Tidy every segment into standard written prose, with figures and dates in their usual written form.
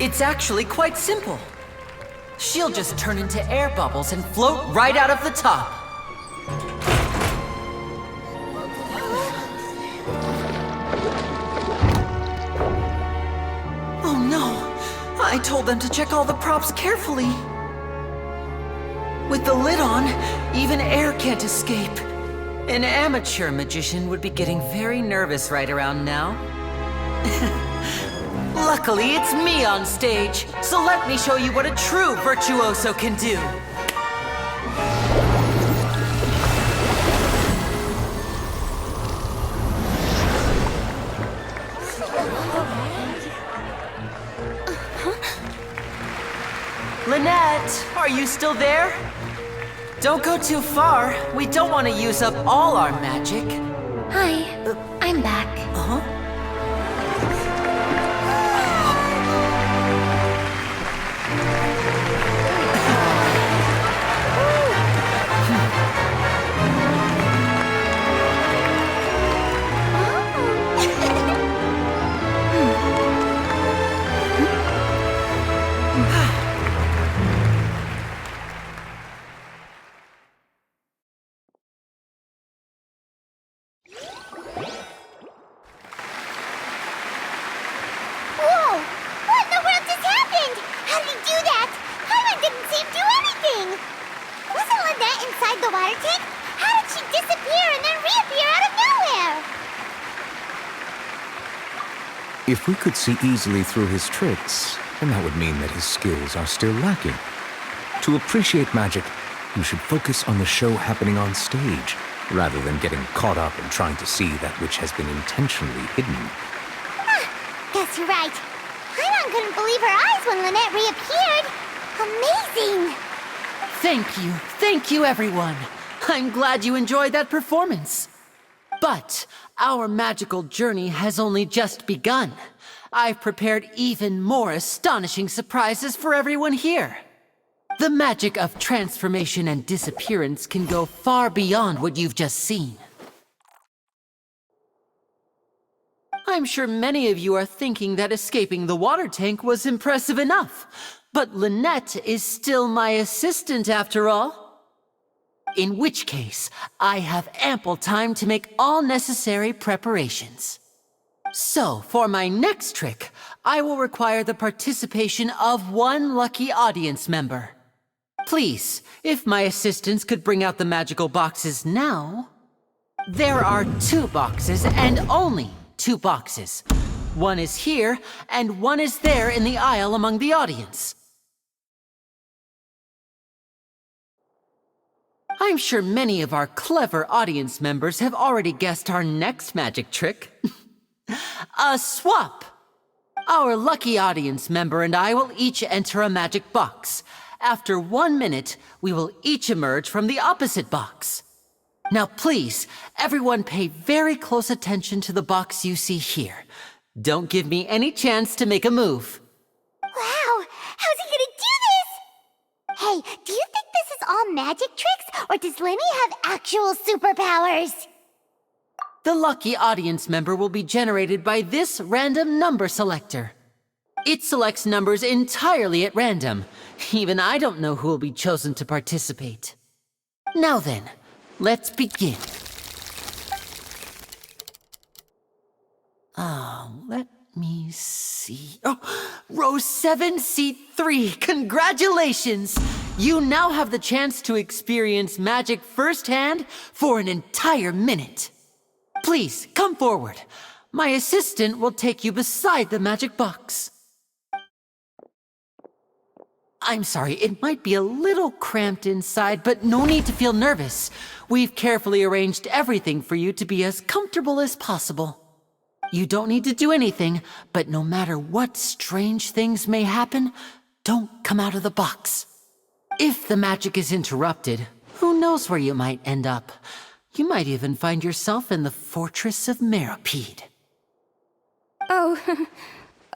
It's actually quite simple. She'll just turn into air bubbles and float right out of the top. Oh no! I told them to check all the props carefully. With the lid on, even air can't escape. An amateur magician would be getting very nervous right around now. Luckily, it's me on stage, so let me show you what a true virtuoso can do. Lynette, are you still there? Don't go too far. We don't want to use up all our magic. Hi, I'm back. Uh-huh. If we could see easily through his tricks, then that would mean that his skills are still lacking. To appreciate magic, you should focus on the show happening on stage, rather than getting caught up in trying to see that which has been intentionally hidden. Guess you're right. Paimon couldn't believe her eyes when Lynette reappeared. Amazing! Thank you everyone. I'm glad you enjoyed that performance. But our magical journey has only just begun. I've prepared even more astonishing surprises for everyone here. The magic of transformation and disappearance can go far beyond what you've just seen. I'm sure many of you are thinking that escaping the water tank was impressive enough, but Lynette is still my assistant after all. In which case, I have ample time to make all necessary preparations. So, for my next trick, I will require the participation of one lucky audience member. Please, if my assistants could bring out the magical boxes now. There are 2 boxes, and only 2 boxes. One is here, and one is there in the aisle among the audience. I'm sure many of our clever audience members have already guessed our next magic trick. A swap! Our lucky audience member and I will each enter a magic box. After 1 minute, we will each emerge from the opposite box. Now please, everyone pay very close attention to the box you see here. Don't give me any chance to make a move. Wow! How's he gonna do this? Hey, do you think this is all magic tricks, or does Lenny have actual superpowers? The lucky audience member will be generated by this random number selector. It selects numbers entirely at random. Even I don't know who will be chosen to participate. Now then, let's begin. Let me see. Oh, row 7, seat 3. Congratulations! You now have the chance to experience magic firsthand for an entire minute. Please, come forward. My assistant will take you beside the magic box. I'm sorry, it might be a little cramped inside, but no need to feel nervous. We've carefully arranged everything for you to be as comfortable as possible. You don't need to do anything, but no matter what strange things may happen, don't come out of the box. If the magic is interrupted, who knows where you might end up? You might even find yourself in the Fortress of Meropide. Oh,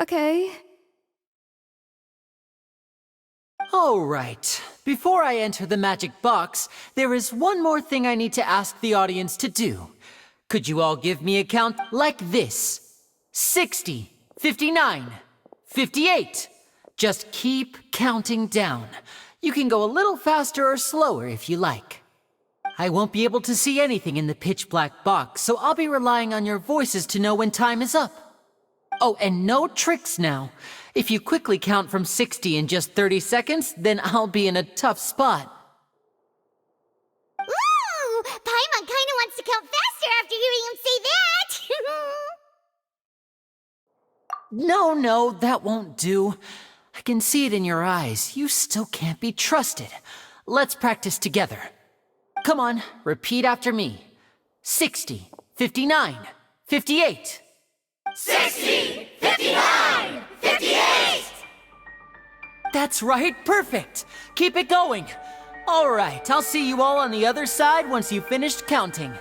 okay. All right. Before I enter the magic box, there is one more thing I need to ask the audience to do. Could you all give me a count like this? 60, 59, 58, Just keep counting down. You can go a little faster or slower if you like. I won't be able to see anything in the pitch black box, so I'll be relying on your voices to know when time is up. Oh, and no tricks now. If you quickly count from 60 in just 30 seconds, then I'll be in a tough spot. Ooh! Paimon kinda wants to count faster after hearing him say that! No, that won't do. I can see it in your eyes. You still can't be trusted. Let's practice together. Come on, repeat after me. 60, 59, 58. 60! 59! 58! That's right, perfect. Keep it going. All right, I'll see you all on the other side once you've finished counting.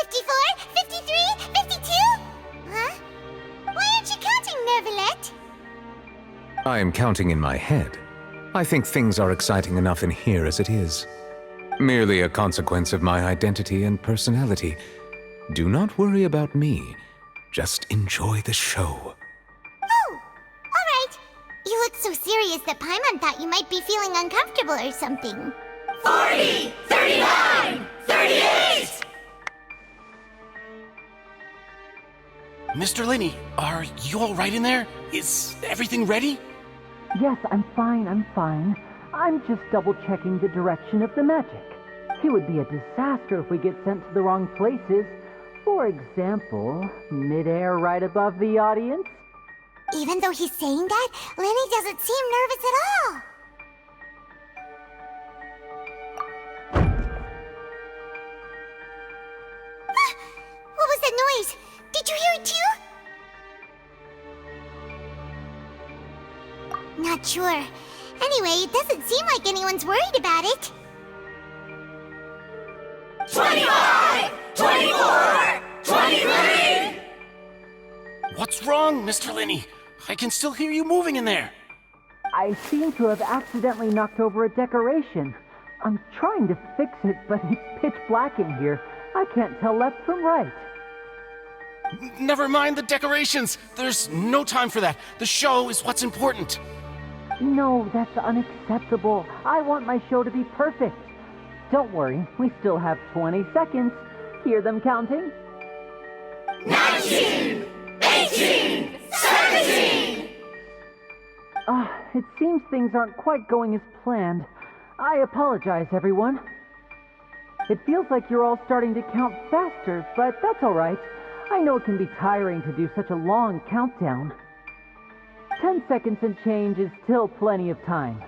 54, 53, 52? Huh? Why aren't you counting, Nervalet? I am counting in my head. I think things are exciting enough in here as it is. Merely a consequence of my identity and personality. Do not worry about me. Just enjoy the show. Oh, alright. You look so serious that Paimon thought you might be feeling uncomfortable or something. 40, 39, 38! Mr. Linney, are you all right in there? Is everything ready? Yes, I'm fine. I'm just double-checking the direction of the magic. It would be a disaster if we get sent to the wrong places. For example, mid-air right above the audience. Even though he's saying that, Lenny doesn't seem nervous at all. Ah, what was that noise? Did you hear it too? Not sure. Anyway, it doesn't seem like anyone's worried about it. 25, 24, 23! What's wrong, Mr. Linney? I can still hear you moving in there. I seem to have accidentally knocked over a decoration. I'm trying to fix it, but it's pitch black in here. I can't tell left from right. Never mind the decorations. There's no time for that. The show is what's important. No, that's unacceptable. I want my show to be perfect. Don't worry, we still have 20 seconds. Hear them counting? 19, 18, 17! It seems things aren't quite going as planned. I apologize, everyone. It feels like you're all starting to count faster, but that's all right. I know it can be tiring to do such a long countdown. 10 seconds and change is still plenty of time.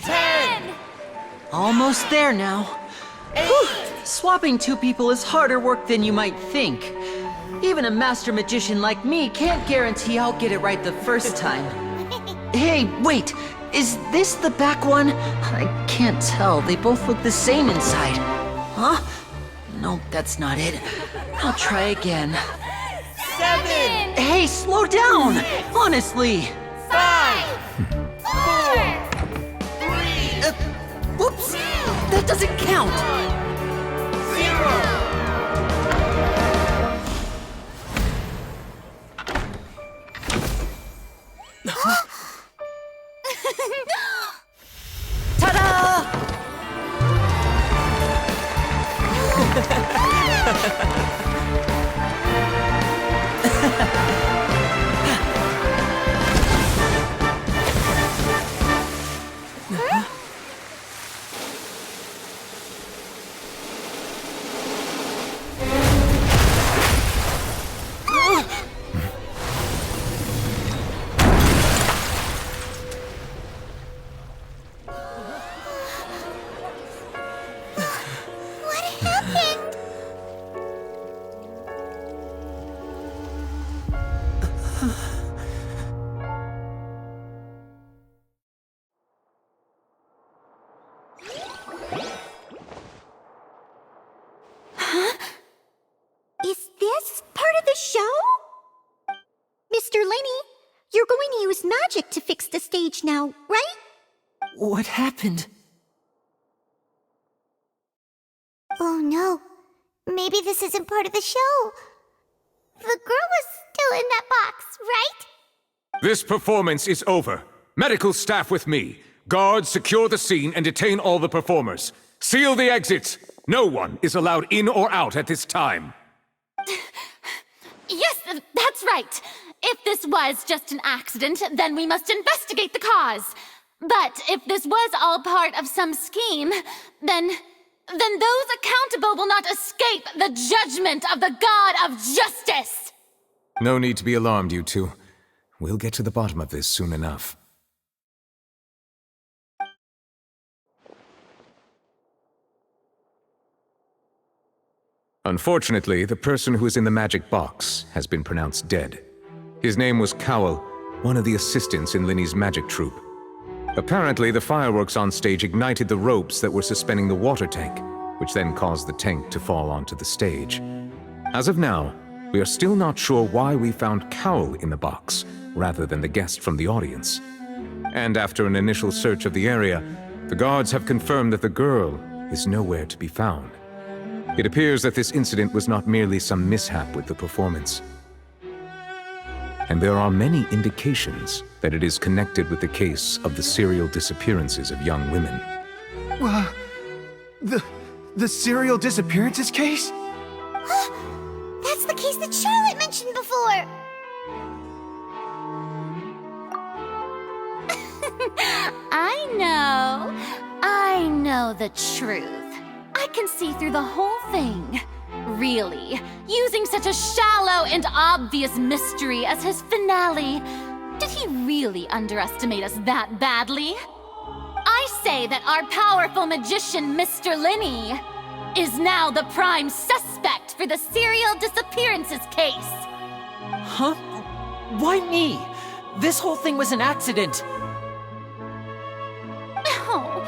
10! Almost there now. Whew. Swapping two people is harder work than you might think. Even a master magician like me can't guarantee I'll get it right the first time. Hey, wait! Is this the back one? I can't tell. They both look the same inside. Huh? No, that's not it. I'll try again. 7! Hey, slow down! Honestly! 5! 4! 3! Whoops! That doesn't count! 0! Ta-da! What happened? Is this part of the show? Mr. Linney, you're going to use magic to fix the stage now, right? What happened? Oh no. Maybe this isn't part of the show. The girl was still in that box, right? This performance is over. Medical staff with me. Guards, secure the scene and detain all the performers. Seal the exits. No one is allowed in or out at this time. Yes, that's right. If this was just an accident, then we must investigate the cause. But if this was all part of some scheme, then those accountable will not escape the judgment of the God of Justice. No need to be alarmed, you two. We'll get to the bottom of this soon enough. Unfortunately, the person who is in the magic box has been pronounced dead. His name was Cowell, one of the assistants in Linny's magic troupe. Apparently, the fireworks on stage ignited the ropes that were suspending the water tank, which then caused the tank to fall onto the stage. As of now, we are still not sure why we found Cowell in the box, rather than the guest from the audience. And after an initial search of the area, the guards have confirmed that the girl is nowhere to be found. It appears that this incident was not merely some mishap with the performance. And there are many indications that it is connected with the case of the serial disappearances of young women. The serial disappearances case? That's the case that Charlotte mentioned before. I know the truth. I can see through the whole thing. Really, using such a shallow and obvious mystery as his finale, did he really underestimate us that badly? I say that our powerful magician, Mr. Linny, is now the prime suspect for the serial disappearances case. Huh? Why me? This whole thing was an accident. Oh,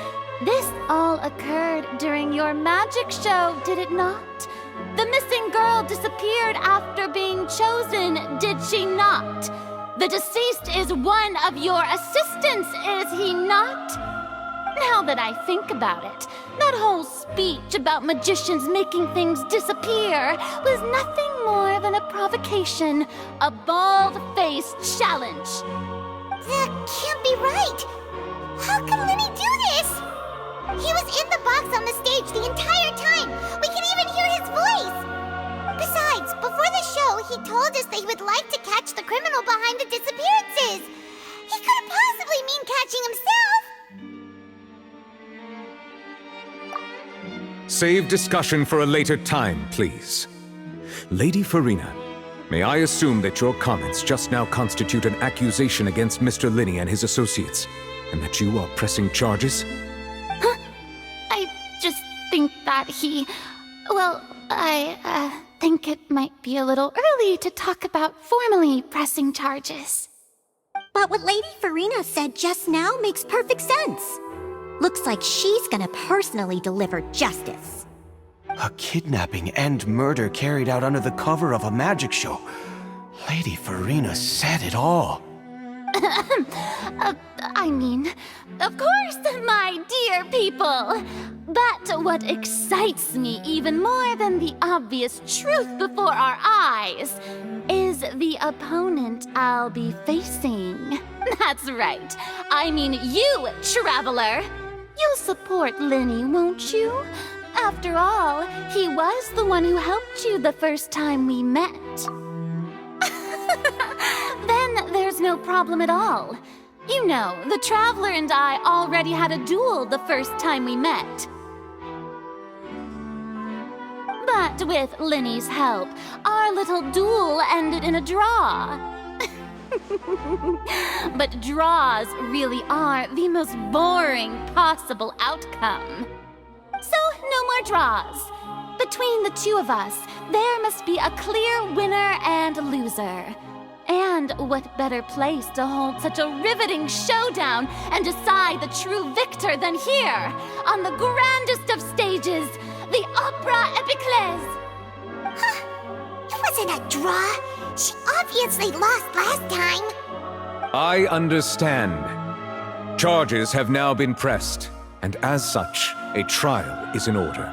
this all occurred during your magic show, did it not? The missing girl disappeared after being chosen, did she not? The deceased is one of your assistants, is he not? Now that I think about it, that whole speech about magicians making things disappear was nothing more than a provocation, a bald-faced challenge. That can't be right. How can Linny do this? He was in the box on the stage the entire time. We can even hear his voice. Besides, before the show, he told us that he would like to catch the criminal behind the disappearances. He couldn't possibly mean catching himself. Save discussion for a later time, please. Lady Farina, may I assume that your comments just now constitute an accusation against Mr. Linny and his associates, and that you are pressing charges? I just think that I think it might be a little early to talk about formally pressing charges. But what Lady Farina said just now makes perfect sense. Looks like she's gonna personally deliver justice. A kidnapping and murder carried out under the cover of a magic show. Lady Farina said it all. Of course, my dear people. But what excites me even more than the obvious truth before our eyes is the opponent I'll be facing. That's right. I mean you, traveler. You'll support Linny, won't you? After all, he was the one who helped you the first time we met. Then there's no problem at all. You know, the Traveler and I already had a duel the first time we met. But with Linny's help, our little duel ended in a draw. But draws really are the most boring possible outcome. So, no more draws. Between the two of us, there must be a clear winner and loser. And what better place to hold such a riveting showdown and decide the true victor than here, on the grandest of stages, the Opera Epiclese. It wasn't a draw. She obviously lost last time. I understand. Charges have now been pressed, and as such, a trial is in order.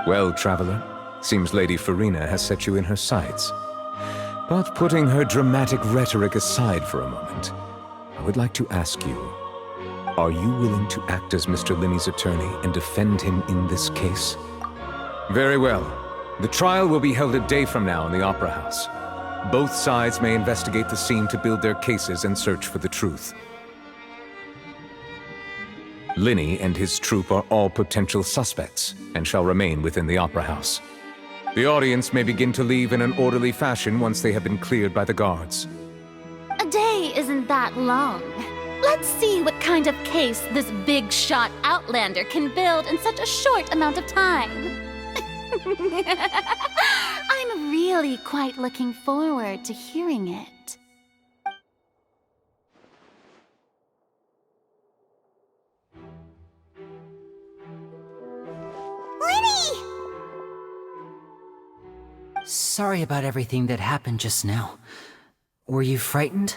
Well, Traveler, seems Lady Farina has set you in her sights. But putting her dramatic rhetoric aside for a moment, I would like to ask you, are you willing to act as Mr. Linney's attorney and defend him in this case? Very well. The trial will be held a day from now in the Opera House. Both sides may investigate the scene to build their cases and search for the truth. Linney and his troupe are all potential suspects and shall remain within the Opera House. The audience may begin to leave in an orderly fashion once they have been cleared by the guards. A day isn't that long. Let's see what kind of case this big shot outlander can build in such a short amount of time. I'm really quite looking forward to hearing it. Lenny! Sorry about everything that happened just now. Were you frightened?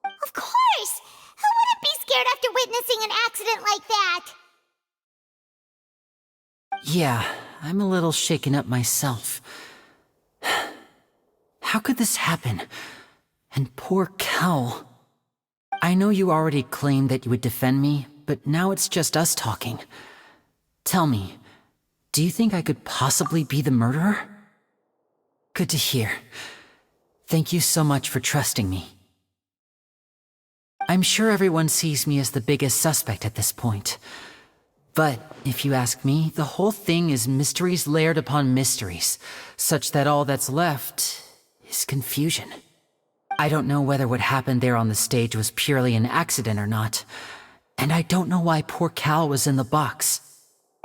Of course! Who wouldn't be scared after witnessing an accident like that? Yeah, I'm a little shaken up myself. How could this happen? And poor Cal. I know you already claimed that you would defend me, but now it's just us talking. Tell me, do you think I could possibly be the murderer? Good to hear. Thank you so much for trusting me. I'm sure everyone sees me as the biggest suspect at this point. But if you ask me, the whole thing is mysteries layered upon mysteries, such that all that's left is confusion. I don't know whether what happened there on the stage was purely an accident or not, and I don't know why poor Cal was in the box.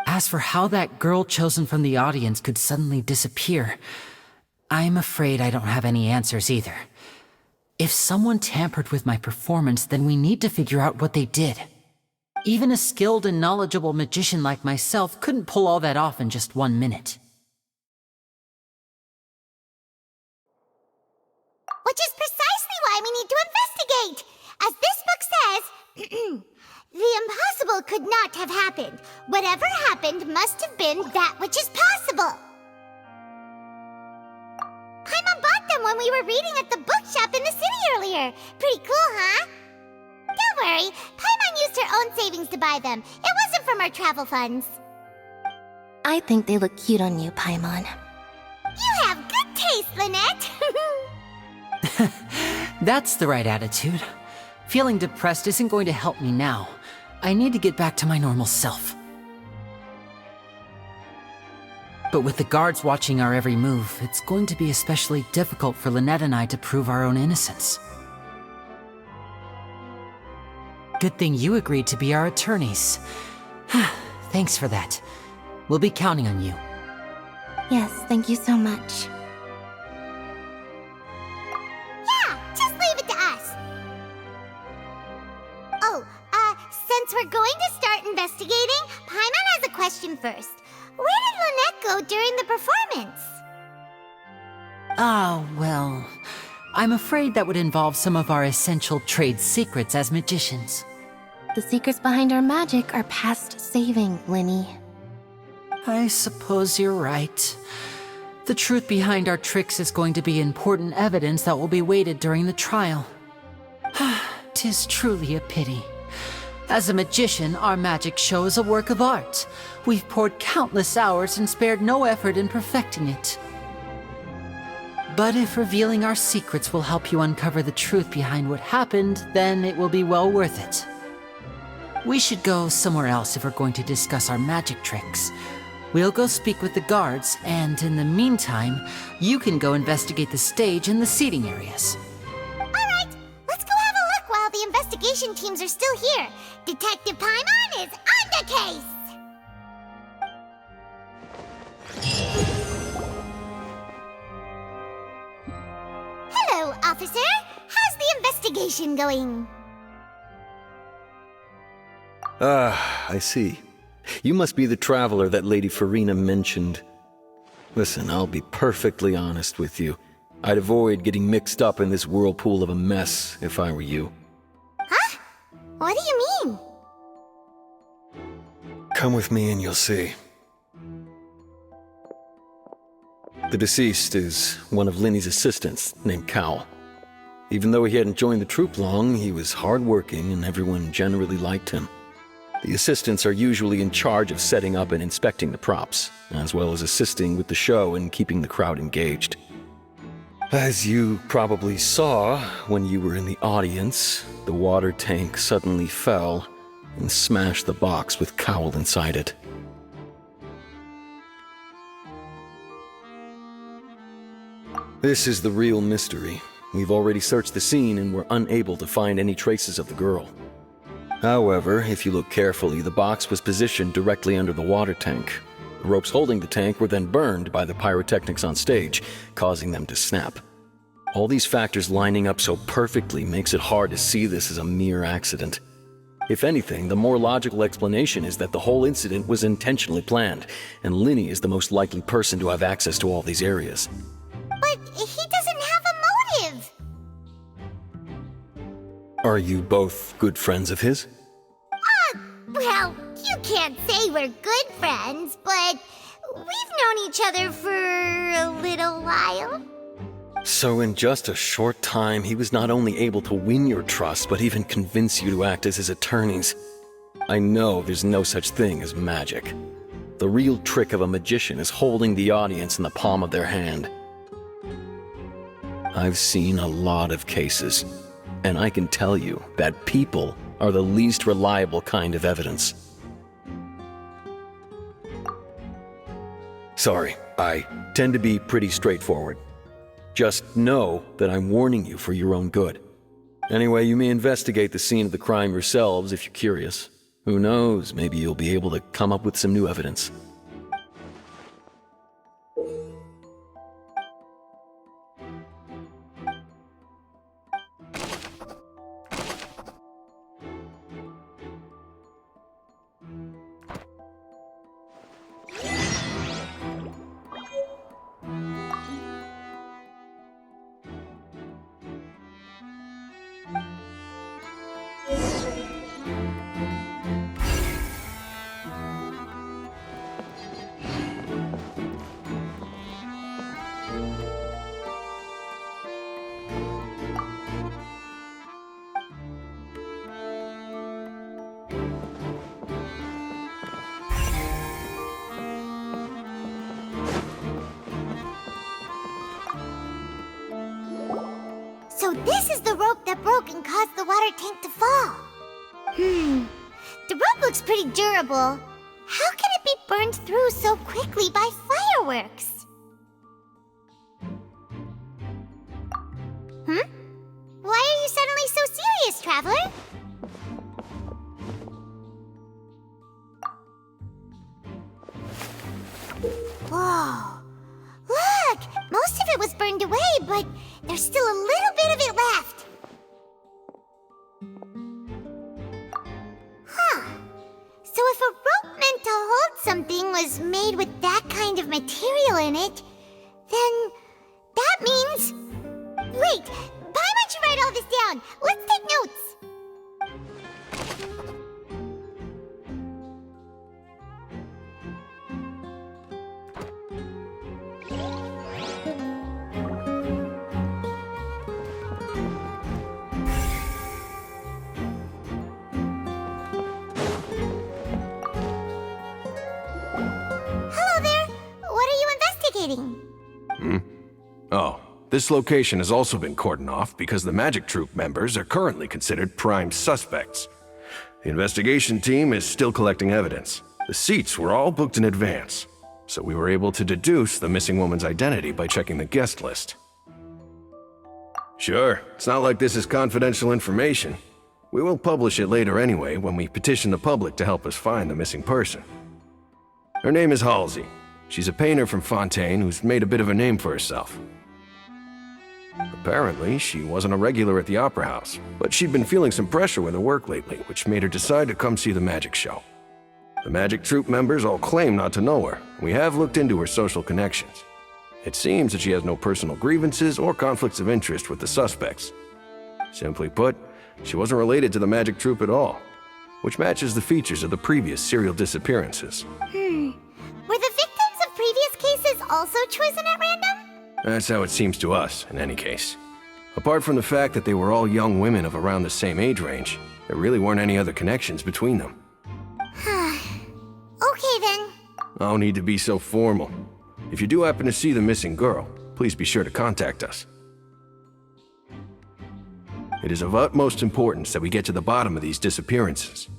As for how that girl chosen from the audience could suddenly disappear, I'm afraid I don't have any answers either. If someone tampered with my performance, then we need to figure out what they did. Even a skilled and knowledgeable magician like myself couldn't pull all that off in just 1 minute. Which is precisely why we need to investigate! As this book says, the impossible could not have happened. Whatever happened must have been that which is possible. Paimon bought them when we were reading at the bookshop in the city earlier. Pretty cool, huh? Don't worry, Paimon used her own savings to buy them. It wasn't from our travel funds. I think they look cute on you, Paimon. You have good taste, Lynette! That's the right attitude. Feeling depressed isn't going to help me now. I need to get back to my normal self. But with the guards watching our every move, it's going to be especially difficult for Lynette and I to prove our own innocence. Good thing you agreed to be our attorneys. Thanks for that. We'll be counting on you. Yes, thank you so much. Yeah, just leave it to us. Oh, since we're going to start investigating, Paimon has a question first. Where did Lynette go during the performance? Well, I'm afraid that would involve some of our essential trade secrets as magicians. The secrets behind our magic are past saving, Linny. I suppose you're right. The truth behind our tricks is going to be important evidence that will be weighted during the trial. 'Tis truly a pity. As a magician, our magic show is a work of art. We've poured countless hours and spared no effort in perfecting it. But if revealing our secrets will help you uncover the truth behind what happened, then it will be well worth it. We should go somewhere else if we're going to discuss our magic tricks. We'll go speak with the guards, and in the meantime, you can go investigate the stage and the seating areas. Alright, let's go have a look while the investigation teams are still here. Detective Paimon is on the case! Hello, officer. How's the investigation going? I see. You must be the traveler that Lady Farina mentioned. Listen, I'll be perfectly honest with you. I'd avoid getting mixed up in this whirlpool of a mess if I were you. Huh? What do you mean? Come with me and you'll see. The deceased is one of Linny's assistants named Cal. Even though he hadn't joined the troupe long, he was hardworking and everyone generally liked him. The assistants are usually in charge of setting up and inspecting the props, as well as assisting with the show and keeping the crowd engaged. As you probably saw when you were in the audience, the water tank suddenly fell and smashed the box with Cowl inside it. This is the real mystery. We've already searched the scene and were unable to find any traces of the girl. However, if you look carefully, the box was positioned directly under the water tank. The ropes holding the tank were then burned by the pyrotechnics on stage, causing them to snap. All these factors lining up so perfectly makes it hard to see this as a mere accident. If anything, the more logical explanation is that the whole incident was intentionally planned, and Linny is the most likely person to have access to all these areas. But he doesn't have a motive. Are you both good friends of his? Well, you can't say we're good friends, but we've known each other for a little while. So in just a short time, he was not only able to win your trust, but even convince you to act as his attorneys. I know there's no such thing as magic. The real trick of a magician is holding the audience in the palm of their hand. I've seen a lot of cases, and I can tell you that people are the least reliable kind of evidence. Sorry, I tend to be pretty straightforward. Just know that I'm warning you for your own good. Anyway, you may investigate the scene of the crime yourselves if you're curious. Who knows, maybe you'll be able to come up with some new evidence. So this is the rope that broke and caused the water tank to fall. The rope looks pretty durable. How can it be burned through so quickly by fireworks? Why are you suddenly so serious, Traveler? Whoa. Look! Most of it was burned away, but there's still a little bit of it left. So if a rope meant to hold something was made with that kind of material in it, then that means... Wait! Why don't you write all this down? Let's take notes! Hello there! What are you investigating? Oh, this location has also been cordoned off because the Magic Troupe members are currently considered prime suspects. The investigation team is still collecting evidence. The seats were all booked in advance, so we were able to deduce the missing woman's identity by checking the guest list. Sure, it's not like this is confidential information. We will publish it later anyway when we petition the public to help us find the missing person. Her name is Halsey. She's a painter from Fontaine who's made a bit of a name for herself. Apparently, she wasn't a regular at the Opera House, but she'd been feeling some pressure with her work lately, which made her decide to come see the magic show. The Magic Troupe members all claim not to know her. We have looked into her social connections. It seems that she has no personal grievances or conflicts of interest with the suspects. Simply put, she wasn't related to the Magic Troupe at all, which matches the features of the previous serial disappearances. Were the victims of previous cases also chosen at random? That's how it seems to us, in any case. Apart from the fact that they were all young women of around the same age range, there really weren't any other connections between them. Okay then. No need to be so formal. If you do happen to see the missing girl, please be sure to contact us. It is of utmost importance that we get to the bottom of these disappearances.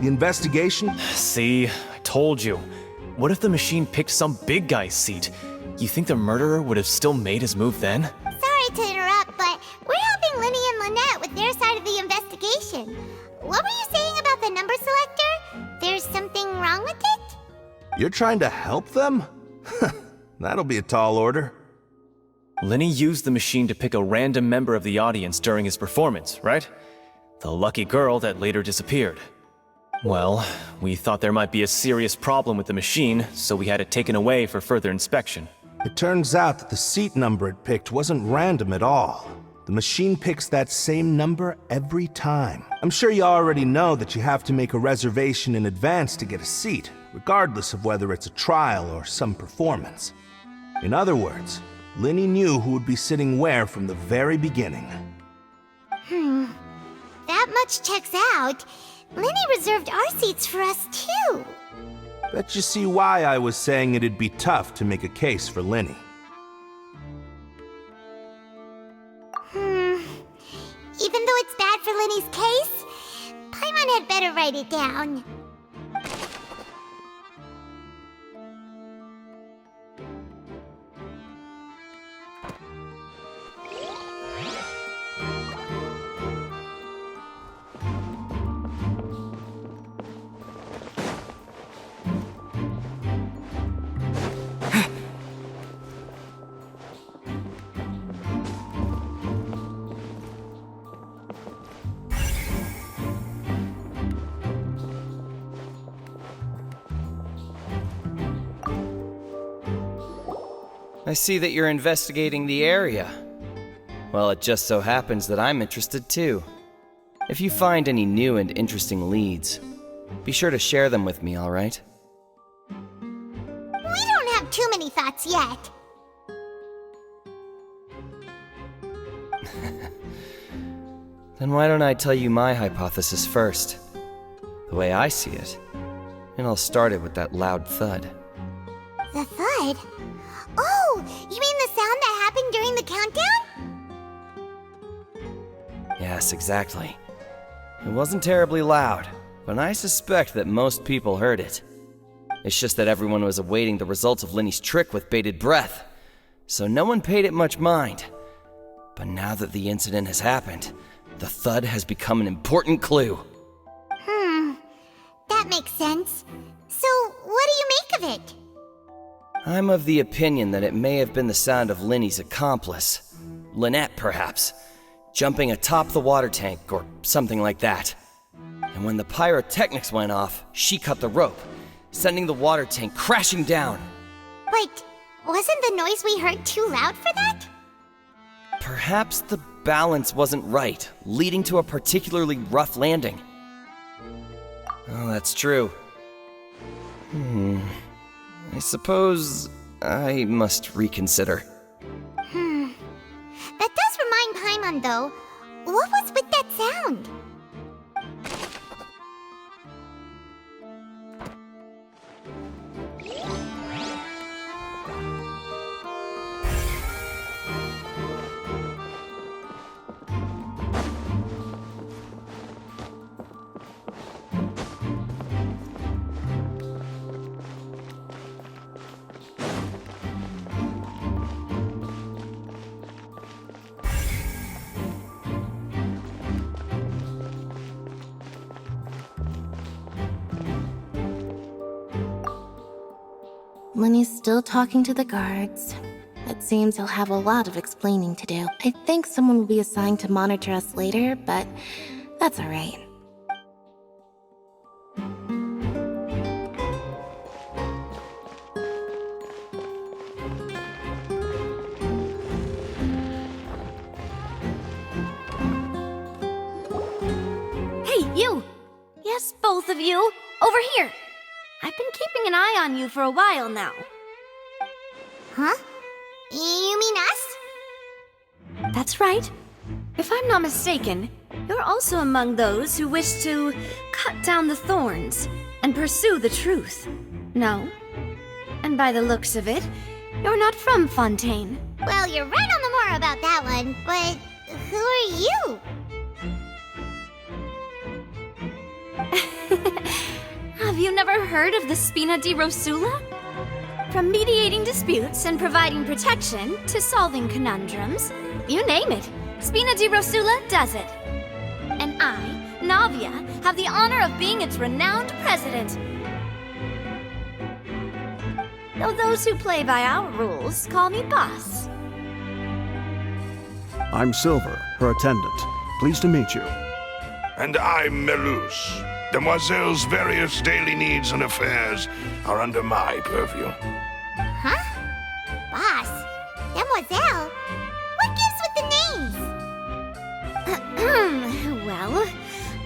The investigation? See, I told you. What if the machine picked some big guy's seat? You think the murderer would have still made his move then? Sorry to interrupt, but we're helping Linny and Lynette with their side of the investigation. What were you saying about the number selector? There's something wrong with it? You're trying to help them? That'll be a tall order. Linny used the machine to pick a random member of the audience during his performance, right? The lucky girl that later disappeared. Well, we thought there might be a serious problem with the machine, so we had it taken away for further inspection. It turns out that the seat number it picked wasn't random at all. The machine picks that same number every time. I'm sure you already know that you have to make a reservation in advance to get a seat, regardless of whether it's a trial or some performance. In other words, Linny knew who would be sitting where from the very beginning. That much checks out. Linny reserved our seats for us too. Bet you see why I was saying it'd be tough to make a case for Linny. Even though it's bad for Linny's case, Paimon had better write it down. I see that you're investigating the area. Well, it just so happens that I'm interested too. If you find any new and interesting leads, be sure to share them with me, all right? We don't have too many thoughts yet. Then why don't I tell you my hypothesis first? The way I see it. And I'll start it with that loud thud. The thud? Oh, you mean the sound that happened during the countdown? Yes, exactly. It wasn't terribly loud, but I suspect that most people heard it. It's just that everyone was awaiting the results of Linny's trick with bated breath, so no one paid it much mind. But now that the incident has happened, the thud has become an important clue. That makes sense. So, what do you make of it? I'm of the opinion that it may have been the sound of Linny's accomplice, Lynette perhaps, jumping atop the water tank or something like that. And when the pyrotechnics went off, she cut the rope, sending the water tank crashing down. But wasn't the noise we heard too loud for that? Perhaps the balance wasn't right, leading to a particularly rough landing. Oh, that's true. I suppose I must reconsider. That does remind Paimon, though. What was with that sound? Lenny's still talking to the guards. It seems he'll have a lot of explaining to do. I think someone will be assigned to monitor us later, but that's alright. Hey, you! Yes, both of you! Over here! I've been keeping an eye on you for a while now. Huh? You mean us? That's right. If I'm not mistaken, you're also among those who wish to cut down the thorns and pursue the truth. No? And by the looks of it, you're not from Fontaine. Well, you're right on the more about that one, but who are you? Have you never heard of the Spina di Rosula? From mediating disputes and providing protection to solving conundrums, you name it, Spina di Rosula does it. And I, Navia, have the honor of being its renowned president. Though those who play by our rules call me boss. I'm Silver, her attendant. Pleased to meet you. And I'm Melus. Demoiselle's various daily needs and affairs are under my purview. Huh? Boss? Demoiselle? What gives with the names? Well,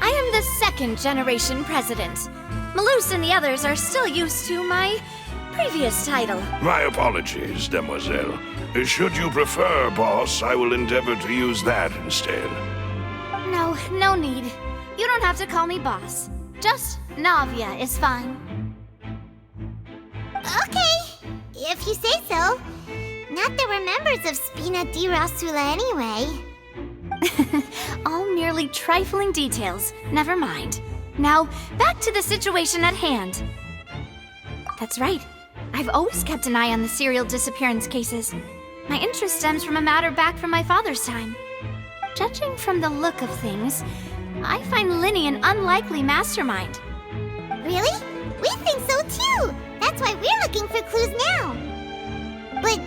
I am the second generation president. Melus and the others are still used to my previous title. My apologies, Demoiselle. Should you prefer, boss, I will endeavor to use that instead. No need. You don't have to call me boss. Just Navia is fine. Okay, if you say so. Not that we're members of Spina di Rosula anyway. All merely trifling details. Never mind. Now, back to the situation at hand. That's right. I've always kept an eye on the serial disappearance cases. My interest stems from a matter back from my father's time. Judging from the look of things, I find Linny an unlikely mastermind. Really? We think so too! That's why we're looking for clues now. But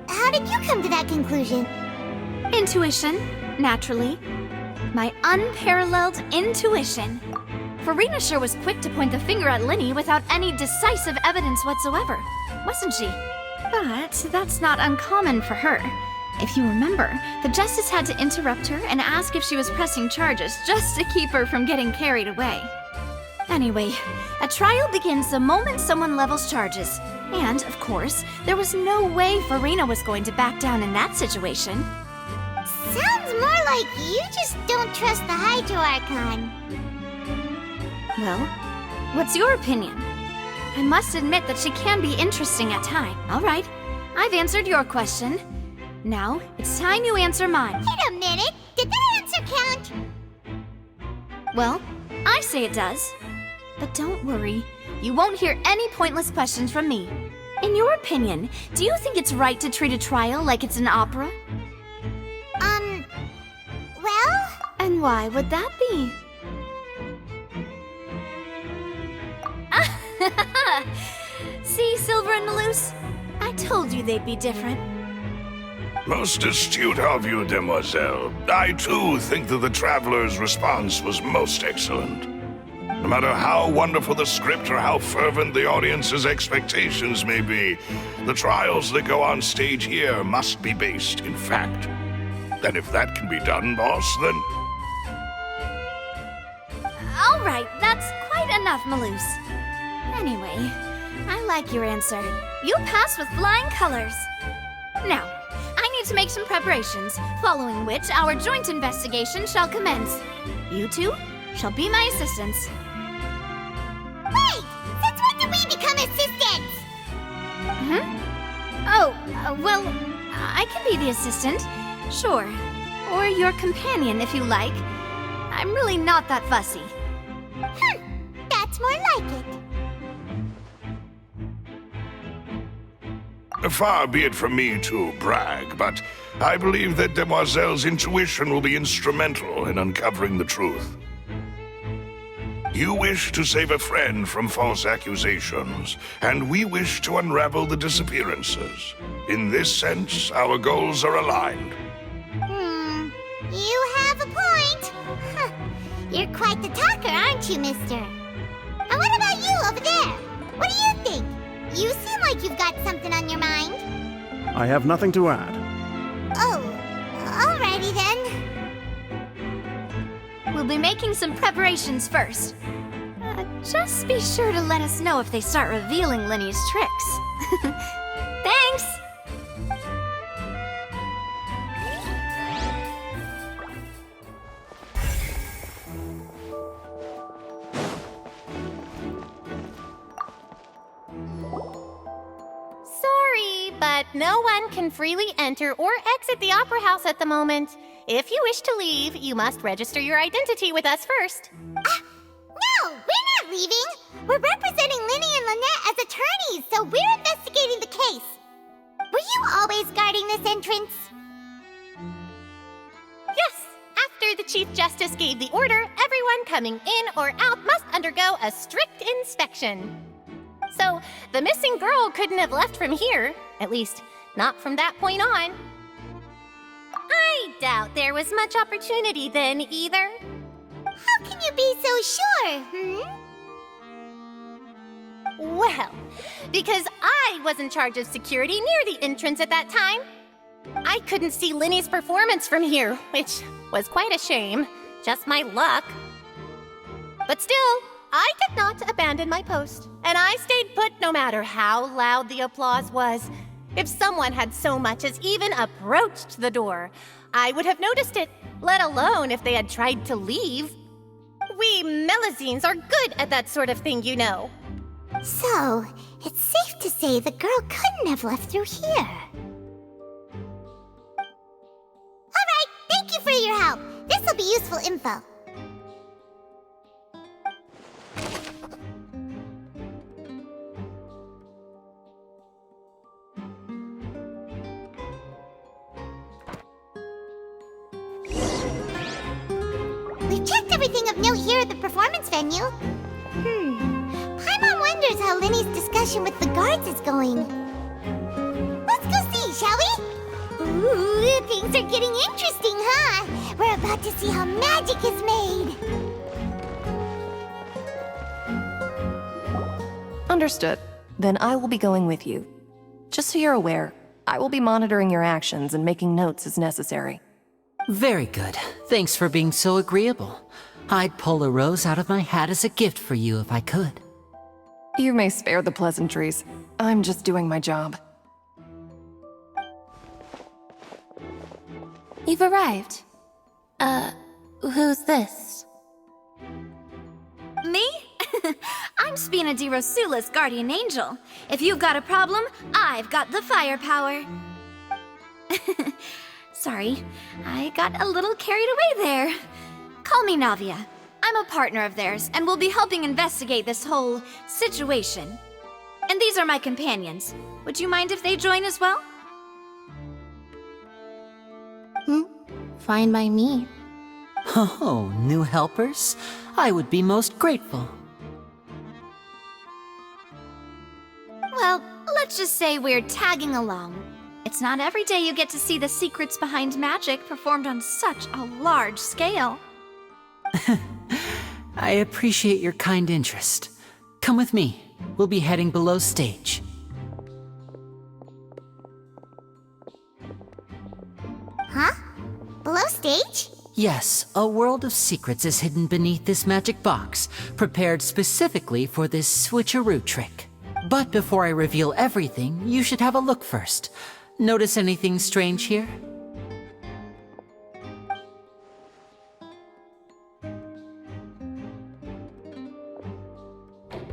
how did you come to that conclusion? Intuition, naturally. My unparalleled intuition. Farina sure was quick to point the finger at Linny without any decisive evidence whatsoever, wasn't she? But that's not uncommon for her. If you remember, the Justice had to interrupt her and ask if she was pressing charges just to keep her from getting carried away. Anyway, a trial begins the moment someone levels charges. And, of course, there was no way Farina was going to back down in that situation. Sounds more like you just don't trust the Hydro Archon. Well, what's your opinion? I must admit that she can be interesting at times. All right, I've answered your question. Now, it's time you answer mine. Wait a minute! Did that answer count? Well, I say it does. But don't worry, you won't hear any pointless questions from me. In your opinion, do you think it's right to treat a trial like it's an opera? Well? And why would that be? See, Silver and Melus? I told you they'd be different. Most astute of you, Demoiselle. I too think that the Traveler's response was most excellent. No matter how wonderful the script or how fervent the audience's expectations may be, the trials that go on stage here must be based in fact. And if that can be done, boss, then... All right, that's quite enough, Melus. Anyway, I like your answer. You pass with flying colors. Now, I need to make some preparations, following which our joint investigation shall commence. You two shall be my assistants. Wait! Since when did we become assistants? Well, I can be the assistant, sure. Or your companion, if you like. I'm really not that fussy. That's more like it. Far be it from me to brag, but I believe that Demoiselle's intuition will be instrumental in uncovering the truth. You wish to save a friend from false accusations, and we wish to unravel the disappearances. In this sense, our goals are aligned. You have a point. Huh. You're quite the talker, aren't you, mister? And what about you over there? What do you think? You seem like you've got something on your mind. I have nothing to add. Oh, alrighty then. We'll be making some preparations first. Just be sure to let us know if they start revealing Lenny's tricks. Thanks! Sorry, but no one can freely enter or exit the Opera House at the moment. If you wish to leave, you must register your identity with us first. No, we're not leaving. We're representing Linny and Lynette as attorneys, so we're investigating the case. Were you always guarding this entrance? Yes, after the Chief Justice gave the order, everyone coming in or out must undergo a strict inspection. So, the missing girl couldn't have left from here, at least, not from that point on. I doubt there was much opportunity then, either. How can you be so sure, Well, because I was in charge of security near the entrance at that time. I couldn't see Linny's performance from here, which was quite a shame. Just my luck. But still, I did not abandon my post, and I stayed put no matter how loud the applause was. If someone had so much as even approached the door, I would have noticed it, let alone if they had tried to leave. We Melazines are good at that sort of thing, you know. So, it's safe to say the girl couldn't have left through here. Alright, thank you for your help. This'll be useful info. We've checked everything of note here at the performance venue. Paimon wonders how Linny's discussion with the guards is going. Let's go see, shall we? Ooh, things are getting interesting, huh? We're about to see how magic is made. Understood. Then I will be going with you. Just so you're aware, I will be monitoring your actions and making notes as necessary. Very good. Thanks for being so agreeable. I'd pull a rose out of my hat as a gift for you if I could. You may spare the pleasantries. I'm just doing my job. You've arrived. Who's this? Me? I'm Spina di Rosula's guardian angel. If you've got a problem, I've got the firepower. Sorry, I got a little carried away there. Call me Navia. I'm a partner of theirs, and will be helping investigate this whole situation. And these are my companions. Would you mind if they join as well? Fine by me. Oh, new helpers? I would be most grateful. Well, let's just say we're tagging along. It's not every day you get to see the secrets behind magic performed on such a large scale. I appreciate your kind interest. Come with me. We'll be heading below stage. Huh? Below stage? Yes, a world of secrets is hidden beneath this magic box, prepared specifically for this switcheroo trick. But before I reveal everything, you should have a look first. Notice anything strange here?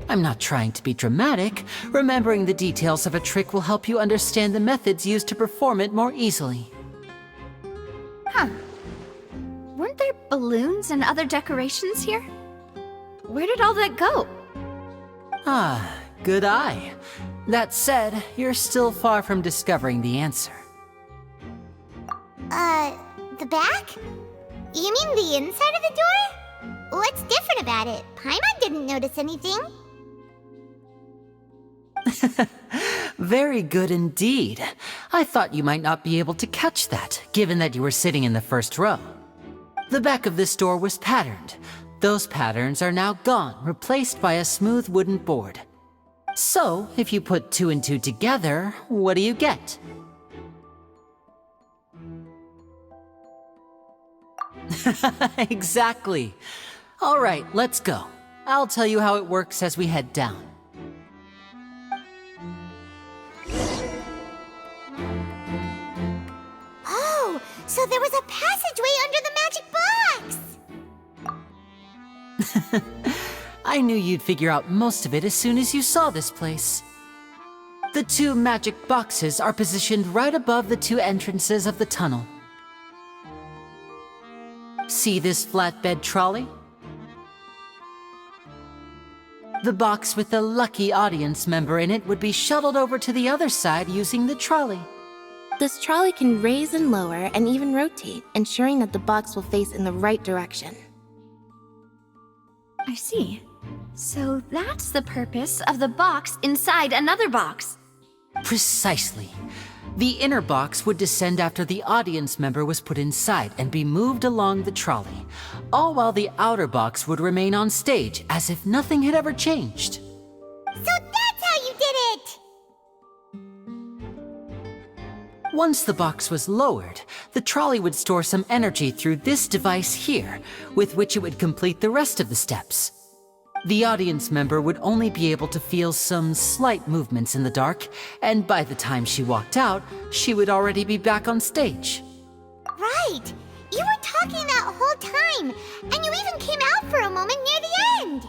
I'm not trying to be dramatic. Remembering the details of a trick will help you understand the methods used to perform it more easily. Huh. Weren't there balloons and other decorations here? Where did all that go? Ah, good eye. That said, you're still far from discovering the answer. The back? You mean the inside of the door? What's different about it. Paimon didn't notice anything. Very good indeed. I thought you might not be able to catch that, given that you were sitting in the first row. The back of this door was patterned. Those patterns are now gone, replaced by a smooth wooden board. So, if you put 2 and 2 together, what do you get? Exactly. All right, let's go. I'll tell you how it works as we head down. Oh, so there was a passageway under the magic box! I knew you'd figure out most of it as soon as you saw this place. The 2 magic boxes are positioned right above the 2 entrances of the tunnel. See this flatbed trolley? The box with the lucky audience member in it would be shuttled over to the other side using the trolley. This trolley can raise and lower and even rotate, ensuring that the box will face in the right direction. I see. So that's the purpose of the box inside another box. Precisely. The inner box would descend after the audience member was put inside and be moved along the trolley, all while the outer box would remain on stage as if nothing had ever changed. So that's how you did it! Once the box was lowered, the trolley would store some energy through this device here, with which it would complete the rest of the steps. The audience member would only be able to feel some slight movements in the dark, and by the time she walked out, she would already be back on stage. Right! You were talking that whole time, and you even came out for a moment near the end!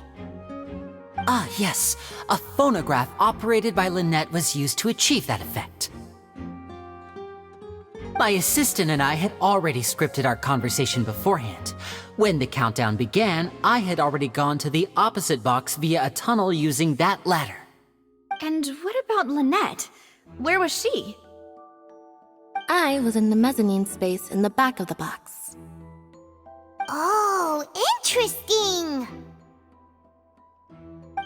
Ah, yes. A phonograph operated by Lynette was used to achieve that effect. My assistant and I had already scripted our conversation beforehand. When the countdown began, I had already gone to the opposite box via a tunnel using that ladder. And what about Lynette? Where was she? I was in the mezzanine space in the back of the box. Oh, interesting!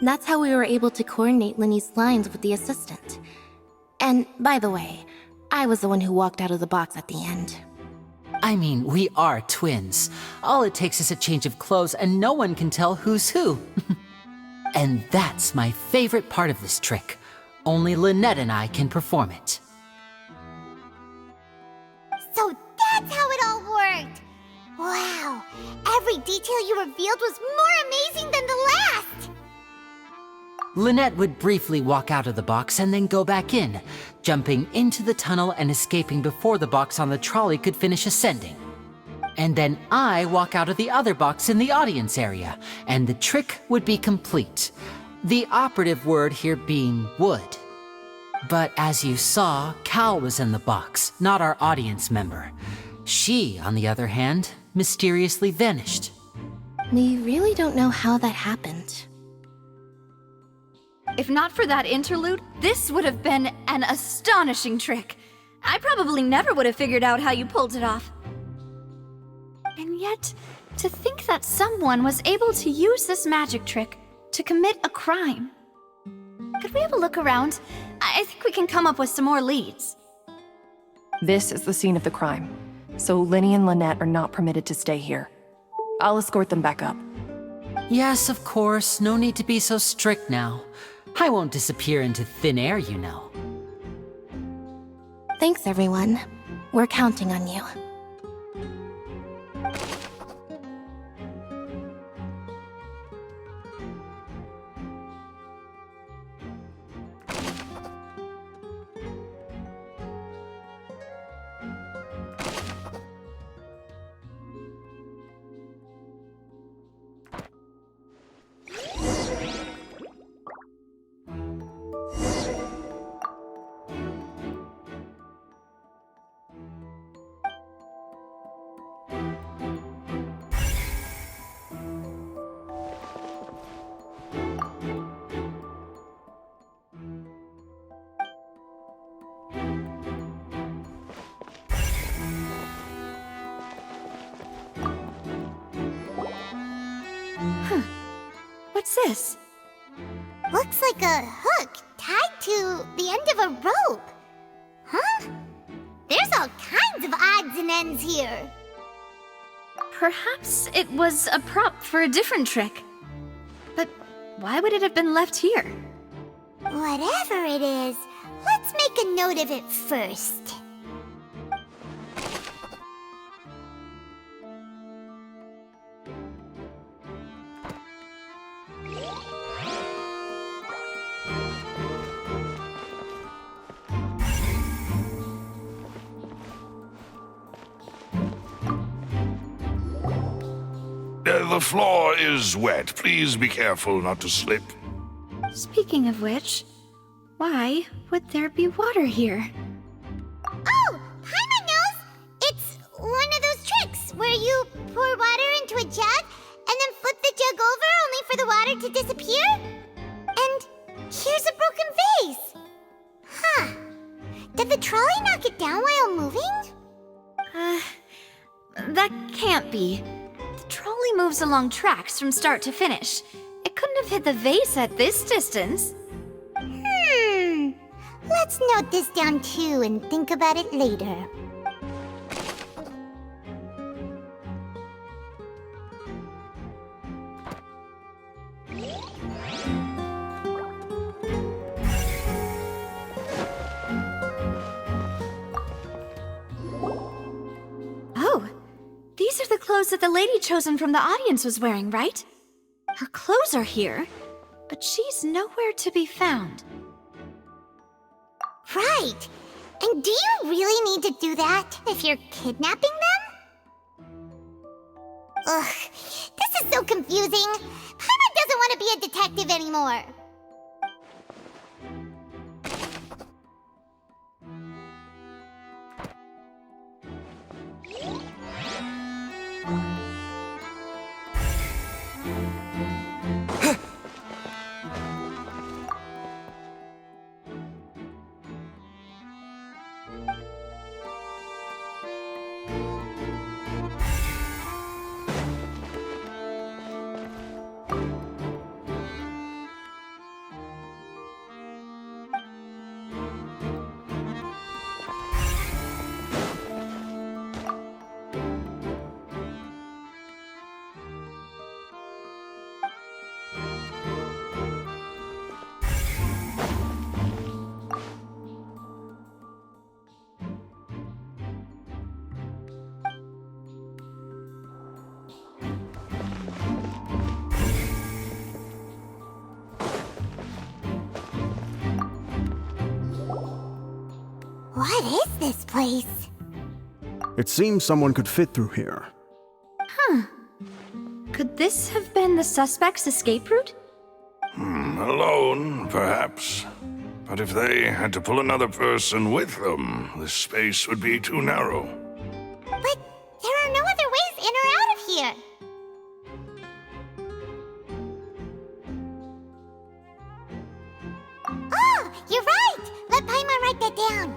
That's how we were able to coordinate Linny's lines with the assistant. And, by the way, I was the one who walked out of the box at the end. I mean, we are twins. All it takes is a change of clothes and no one can tell who's who. And that's my favorite part of this trick. Only Lynette and I can perform it. So that's how it all worked! Wow, every detail you revealed was more amazing than the last! Lynette would briefly walk out of the box and then go back in, jumping into the tunnel and escaping before the box on the trolley could finish ascending. And then I walk out of the other box in the audience area, and the trick would be complete. The operative word here being would. But as you saw, Cal was in the box, not our audience member. She, on the other hand, mysteriously vanished. We really don't know how that happened. If not for that interlude, this would have been an astonishing trick. I probably never would have figured out how you pulled it off. And yet, to think that someone was able to use this magic trick to commit a crime. Could we have a look around? I think we can come up with some more leads. This is the scene of the crime, so Linny and Lynette are not permitted to stay here. I'll escort them back up. Yes, of course. No need to be so strict now. I won't disappear into thin air, you know. Thanks, everyone. We're counting on you. What's this? Looks like a hook tied to the end of a rope. Huh? There's all kinds of odds and ends here. Perhaps it was a prop for a different trick. But why would it have been left here? Whatever it is, let's make a note of it first. The floor is wet. Please be careful not to slip. Speaking of which, why would there be water here? Oh, Paimon knows! It's one of those tricks where you pour water into a jug and then flip the jug over only for the water to disappear? And here's a broken vase! Huh. Did the trolley knock it down while moving? That can't be. The trolley moves along tracks from start to finish. It couldn't have hit the vase at this distance. Let's note this down too and think about it later. Oh, these are the clothes that the lady chosen from the audience was wearing, right? Her clothes are here, but she's nowhere to be found. Right. And do you really need to do that if you're kidnapping them? Ugh, this is so confusing. Paimon doesn't want to be a detective anymore. What is this place? It seems someone could fit through here. Huh. Could this have been the suspect's escape route? Alone, perhaps. But if they had to pull another person with them, the space would be too narrow. But there are no other ways in or out of here. Oh, you're right! Let Paimon write that down.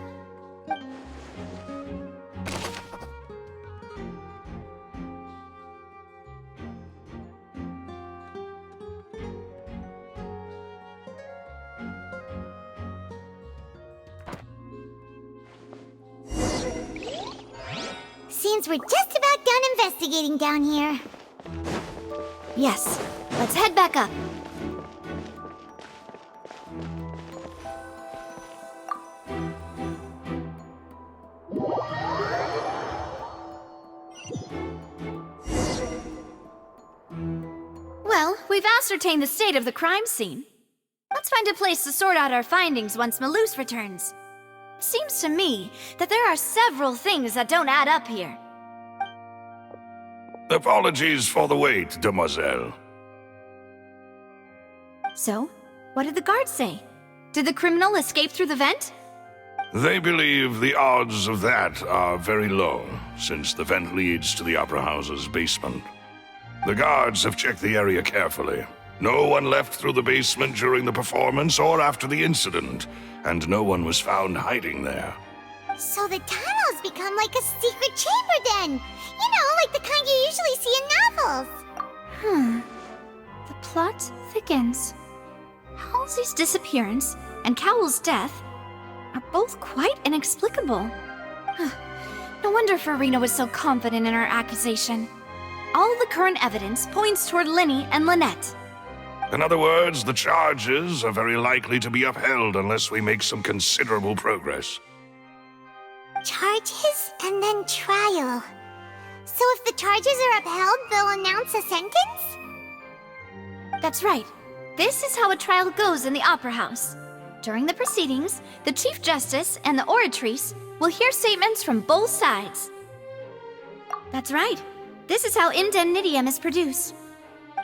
Seems we're just about done investigating down here. Yes, let's head back up. Well, we've ascertained the state of the crime scene. Let's find a place to sort out our findings once Malus returns. It seems to me that there are several things that don't add up here. Apologies for the wait, demoiselle. So, what did the guards say? Did the criminal escape through the vent? They believe the odds of that are very low, since the vent leads to the Opera House's basement. The guards have checked the area carefully. No one left through the basement during the performance or after the incident, and no one was found hiding there. So the tunnels become like a secret chamber then! You know, like the kind you usually see in novels! The plot thickens. Halsey's disappearance and Cowell's death are both quite inexplicable. No wonder Farina was so confident in her accusation. All the current evidence points toward Linny and Lynette. In other words, the charges are very likely to be upheld unless we make some considerable progress. Charges and then trial. So if the charges are upheld, they'll announce a sentence? That's right. This is how a trial goes in the Opera House. During the proceedings, the Chief Justice and the Oratrice will hear statements from both sides. That's right. This is how indemnitium is produced.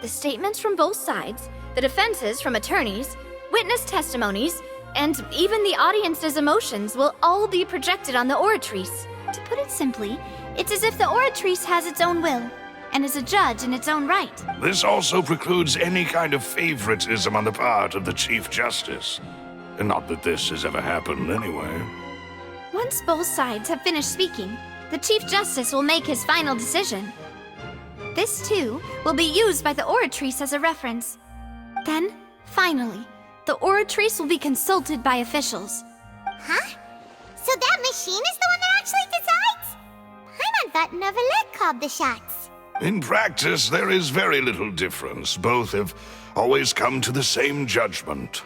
The statements from both sides, the defenses from attorneys, witness testimonies, and even the audience's emotions will all be projected on the Oratrice. To put it simply, it's as if the Oratrice has its own will, and is a judge in its own right. This also precludes any kind of favoritism on the part of the Chief Justice. And not that this has ever happened anyway. Once both sides have finished speaking, the Chief Justice will make his final decision. This, too, will be used by the Oratrice as a reference. Then, finally, the Oratrice will be consulted by officials. Huh? So that machine is the one that actually decides? Paimon thought Neuvillette called the shots. In practice, there is very little difference. Both have always come to the same judgment.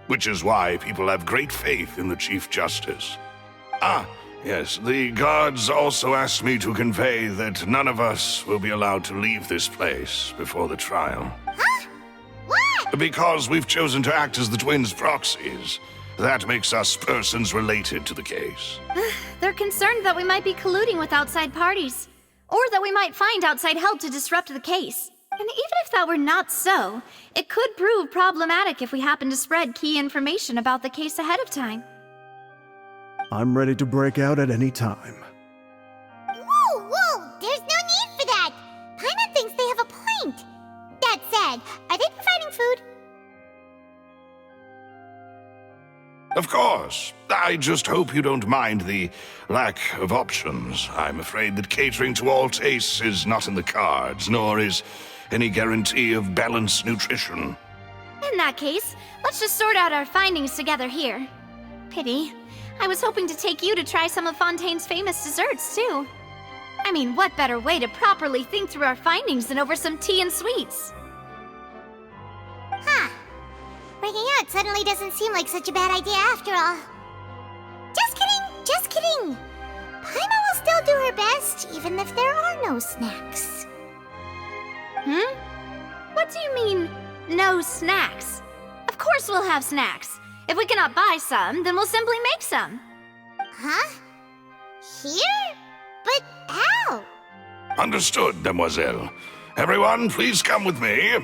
Which is why people have great faith in the Chief Justice. Ah, yes, the guards also asked me to convey that none of us will be allowed to leave this place before the trial. Huh? What? Because we've chosen to act as the twins' proxies. That makes us persons related to the case. They're concerned that we might be colluding with outside parties, or that we might find outside help to disrupt the case. And even if that were not so, it could prove problematic if we happen to spread key information about the case ahead of time. I'm ready to break out at any time. Whoa! There's no need for that! Paimon thinks they have a point. That said, are they providing food? Of course. I just hope you don't mind the lack of options. I'm afraid that catering to all tastes is not in the cards, nor is any guarantee of balanced nutrition. In that case, let's just sort out our findings together here. Pity. I was hoping to take you to try some of Fontaine's famous desserts, too. I mean, what better way to properly think through our findings than over some tea and sweets? Huh. Breaking out suddenly doesn't seem like such a bad idea after all. Just kidding! Paimon will still do her best, even if there are no snacks. What do you mean, no snacks? Of course we'll have snacks. If we cannot buy some, then we'll simply make some. Huh? Here? But how? Understood, Demoiselle. Everyone, please come with me.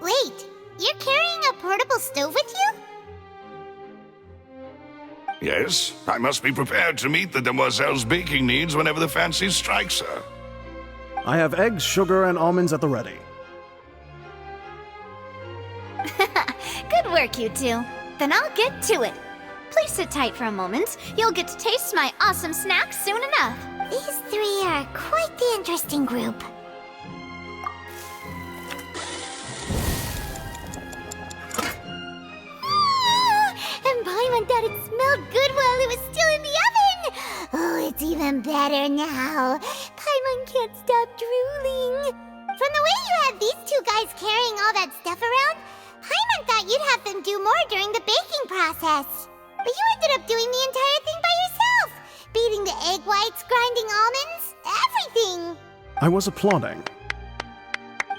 Wait, you're carrying a portable stove with you? Yes, I must be prepared to meet the Demoiselle's baking needs whenever the fancy strikes her. I have eggs, sugar, and almonds at the ready. Good work, you two. Then I'll get to it. Please sit tight for a moment. You'll get to taste my awesome snacks soon enough. These three are quite the interesting group. And Paimon thought it smelled good while it was still in the oven! Oh, it's even better now. Paimon can't stop drooling. From the way you had these two guys carrying all that stuff around, Paimon thought you'd have them do more during the baking process. But you ended up doing the entire thing by yourself! Beating the egg whites, grinding almonds, everything! I was applauding.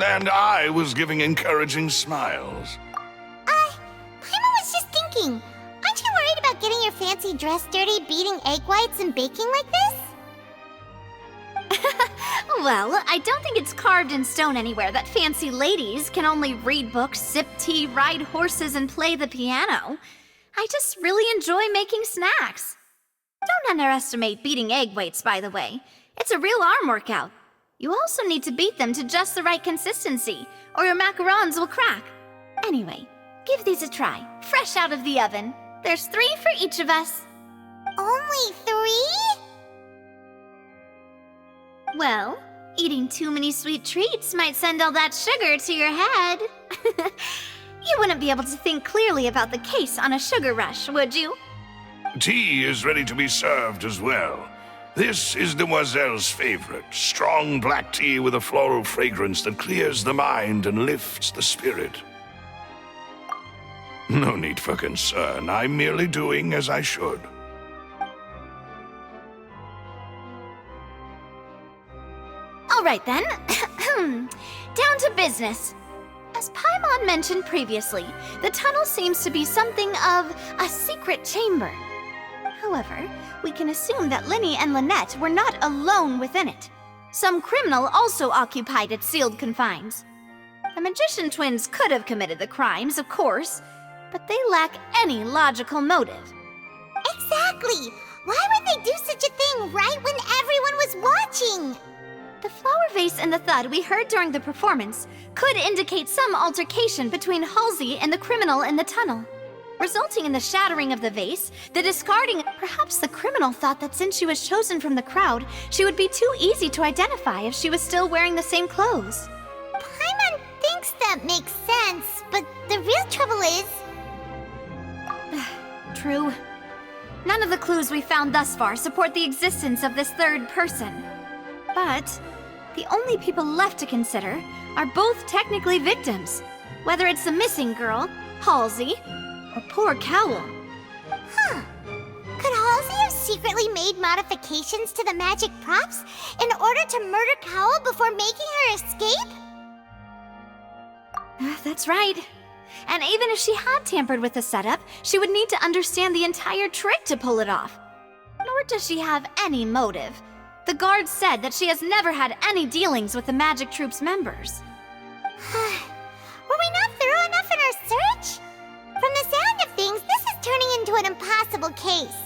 And I was giving encouraging smiles. Paimon was just thinking, aren't you worried about getting your fancy dress dirty beating egg whites and baking like this? Well, I don't think it's carved in stone anywhere that fancy ladies can only read books, sip tea, ride horses, and play the piano. I just really enjoy making snacks. Don't underestimate beating egg whites, by the way. It's a real arm workout. You also need to beat them to just the right consistency, or your macarons will crack. Anyway, give these a try, fresh out of the oven. There's 3 for each of us. Only 3? Well, eating too many sweet treats might send all that sugar to your head. You wouldn't be able to think clearly about the case on a sugar rush, would you? Tea is ready to be served as well. This is Demoiselle's favorite, strong black tea with a floral fragrance that clears the mind and lifts the spirit. No need for concern. I'm merely doing as I should. All right then. Down to business. As Paimon mentioned previously, the tunnel seems to be something of a secret chamber. However, we can assume that Linny and Lynette were not alone within it. Some criminal also occupied its sealed confines. The magician twins could have committed the crimes, of course, but they lack any logical motive. Exactly! Why would they do such a thing right when everyone was watching? The flower vase and the thud we heard during the performance could indicate some altercation between Halsey and the criminal in the tunnel, resulting in the shattering of the vase, the discarding. Perhaps the criminal thought that since she was chosen from the crowd, she would be too easy to identify if she was still wearing the same clothes. Paimon thinks that makes sense, but the real trouble is... True. None of the clues we found thus far support the existence of this third person. But the only people left to consider are both technically victims, whether it's the missing girl, Halsey, or poor Cowl. Huh. Could Halsey have secretly made modifications to the magic props in order to murder Cowl before making her escape? That's right. And even if she had tampered with the setup, she would need to understand the entire trick to pull it off. Nor does she have any motive. The guard said that she has never had any dealings with the Magic Troop's members. Were we not thorough enough in our search? From the sound of things, this is turning into an impossible case.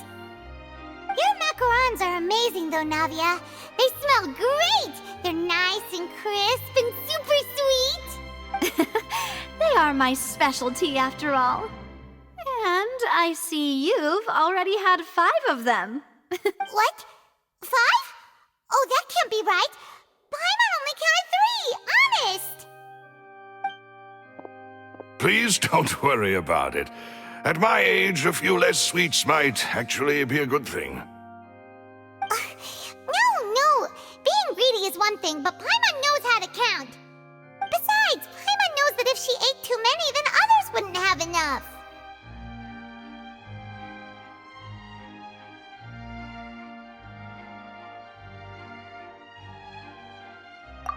Your macarons are amazing though, Navia. They smell great! They're nice and crisp and super sweet! They are my specialty after all. And I see you've already had 5 of them. What? 5? Oh, that can't be right. Paimon only counted 3, honest! Please don't worry about it. At my age, a few less sweets might actually be a good thing. No. Being greedy is one thing, but Paimon knows how to count. Besides, Paimon knows that if she ate too many, then others wouldn't have enough.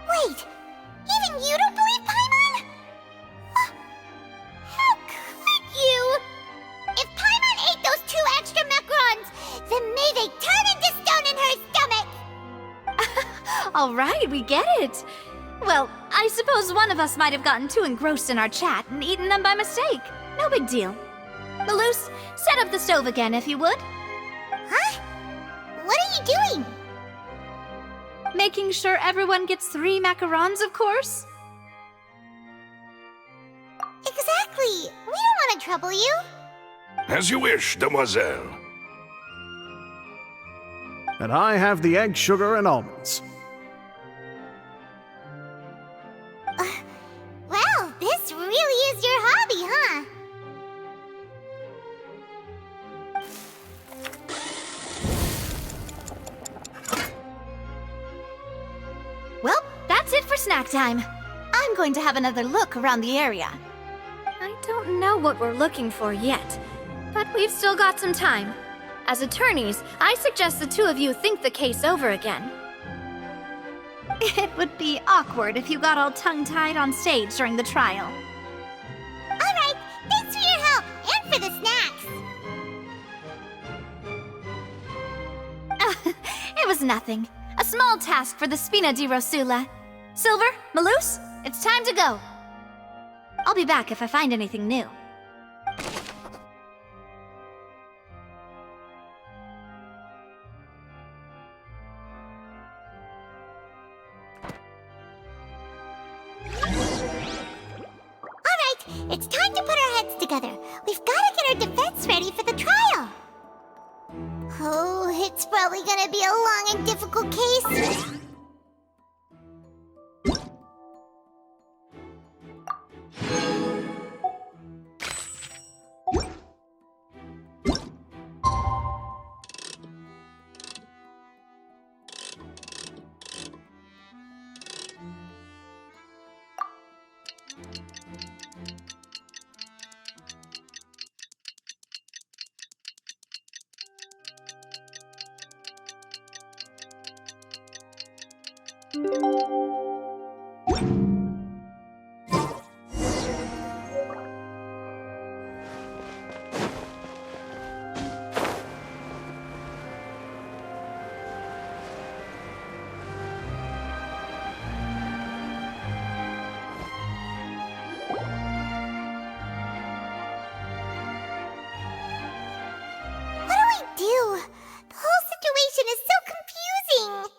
Wait, even you don't believe Paimon? How could you? If Paimon ate those 2 extra macarons, then may they turn into stone in her stomach! All right, we get it. Well, I suppose one of us might have gotten too engrossed in our chat and eaten them by mistake. No big deal. Malus, set up the stove again if you would. Huh? What are you doing? Making sure everyone gets 3 macarons, of course. Exactly. We don't want to trouble you. As you wish, demoiselle. And I have the egg, sugar, and almonds. Well, this really is your hobby, huh? Well, that's it for snack time. I'm going to have another look around the area. I don't know what we're looking for yet, but we've still got some time. As attorneys, I suggest the 2 of you think the case over again. It would be awkward if you got all tongue-tied on stage during the trial. All right, thanks for your help and for the snacks. It was nothing. A small task for the Spina di Rosula. Silver, Malus, it's time to go. I'll be back if I find anything new. It's time to put our heads together. We've got to get our defense ready for the trial. Oh, it's probably gonna be a long and difficult case. What do we do? The whole situation is so confusing.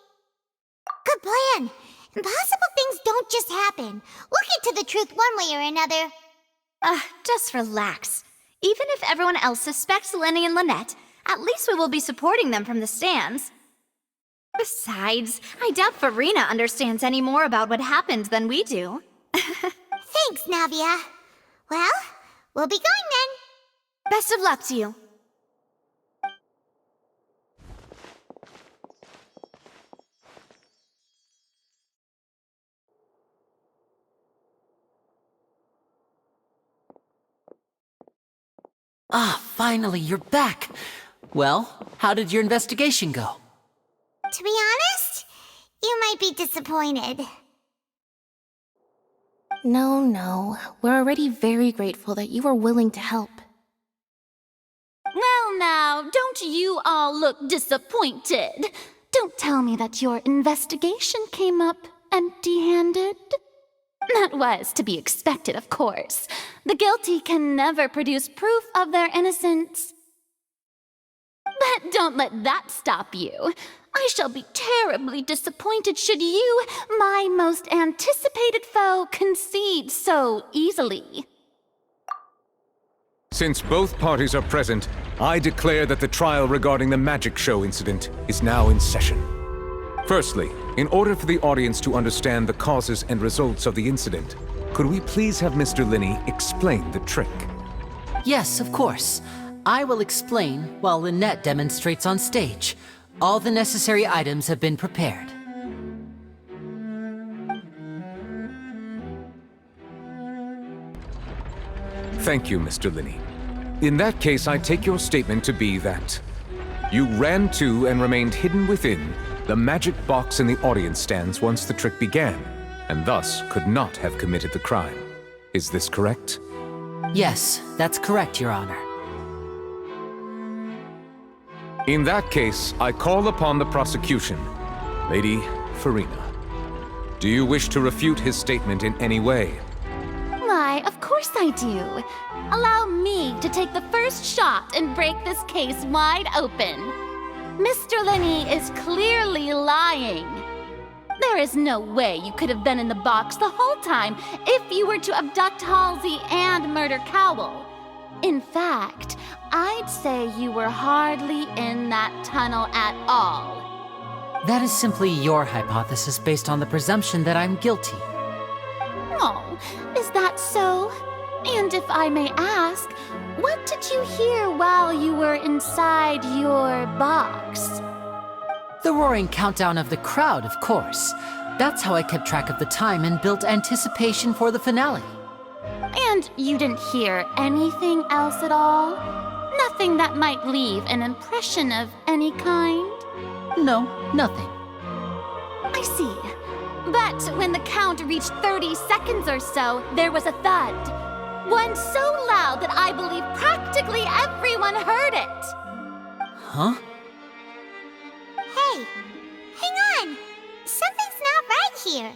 Good plan. Impossible things don't just happen. We'll get to the truth one way or another. Just relax. Even if everyone else suspects Lenny and Lynette, at least we will be supporting them from the stands. Besides, I doubt Farina understands any more about what happened than we do. Thanks, Navia. Well, we'll be going then. Best of luck to you. Ah, finally, you're back. Well, how did your investigation go? To be honest, you might be disappointed. No. We're already very grateful that you were willing to help. Well, now, don't you all look disappointed? Don't tell me that your investigation came up empty-handed. That was to be expected, of course. The guilty can never produce proof of their innocence. But don't let that stop you. I shall be terribly disappointed should you, my most anticipated foe, concede so easily. Since both parties are present, I declare that the trial regarding the magic show incident is now in session. Firstly, in order for the audience to understand the causes and results of the incident, could we please have Mr. Linney explain the trick? Yes, of course. I will explain while Lynette demonstrates on stage. All the necessary items have been prepared. Thank you, Mr. Linney. In that case, I take your statement to be that you ran to and remained hidden within the magic box in the audience stands once the trick began, and thus could not have committed the crime. Is this correct? Yes, that's correct, Your Honor. In that case, I call upon the prosecution. Lady Farina, do you wish to refute his statement in any way? Why, of course I do. Allow me to take the first shot and break this case wide open. Mr. Linney is clearly lying. There is no way you could have been in the box the whole time if you were to abduct Halsey and murder Cowell. In fact, I'd say you were hardly in that tunnel at all. That is simply your hypothesis based on the presumption that I'm guilty. Oh, is that so? And if I may ask, what did you hear while you were inside your box? The roaring countdown of the crowd, of course. That's how I kept track of the time and built anticipation for the finale. And you didn't hear anything else at all? Nothing that might leave an impression of any kind? No, nothing. I see. But when the count reached 30 seconds or so, there was a thud. One so loud that I believe practically everyone heard it. Huh? Hey, hang on. Something's not right here.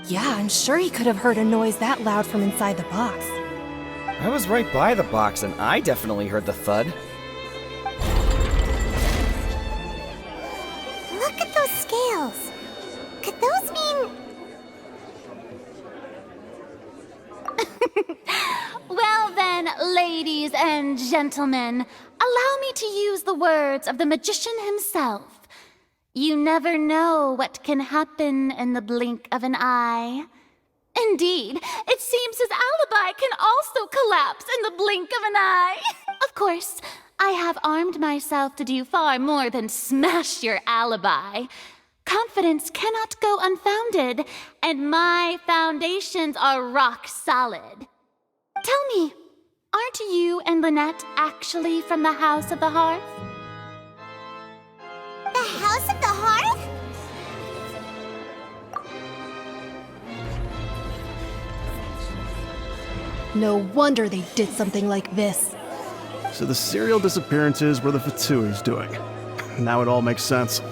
Yeah, I'm sure he could have heard a noise that loud from inside the box. I was right by the box and I definitely heard the thud. Look at those scales. Could those mean... Well then, ladies and gentlemen, allow me to use the words of the magician himself. You never know what can happen in the blink of an eye. Indeed, it seems his alibi can also collapse in the blink of an eye. Of course, I have armed myself to do far more than smash your alibi. Confidence cannot go unfounded, and my foundations are rock solid. Tell me, aren't you and Lynette actually from the House of the Hearth? The House of the Hearth? No wonder they did something like this. So the serial disappearances were the Fatsui's doing. Now it all makes sense.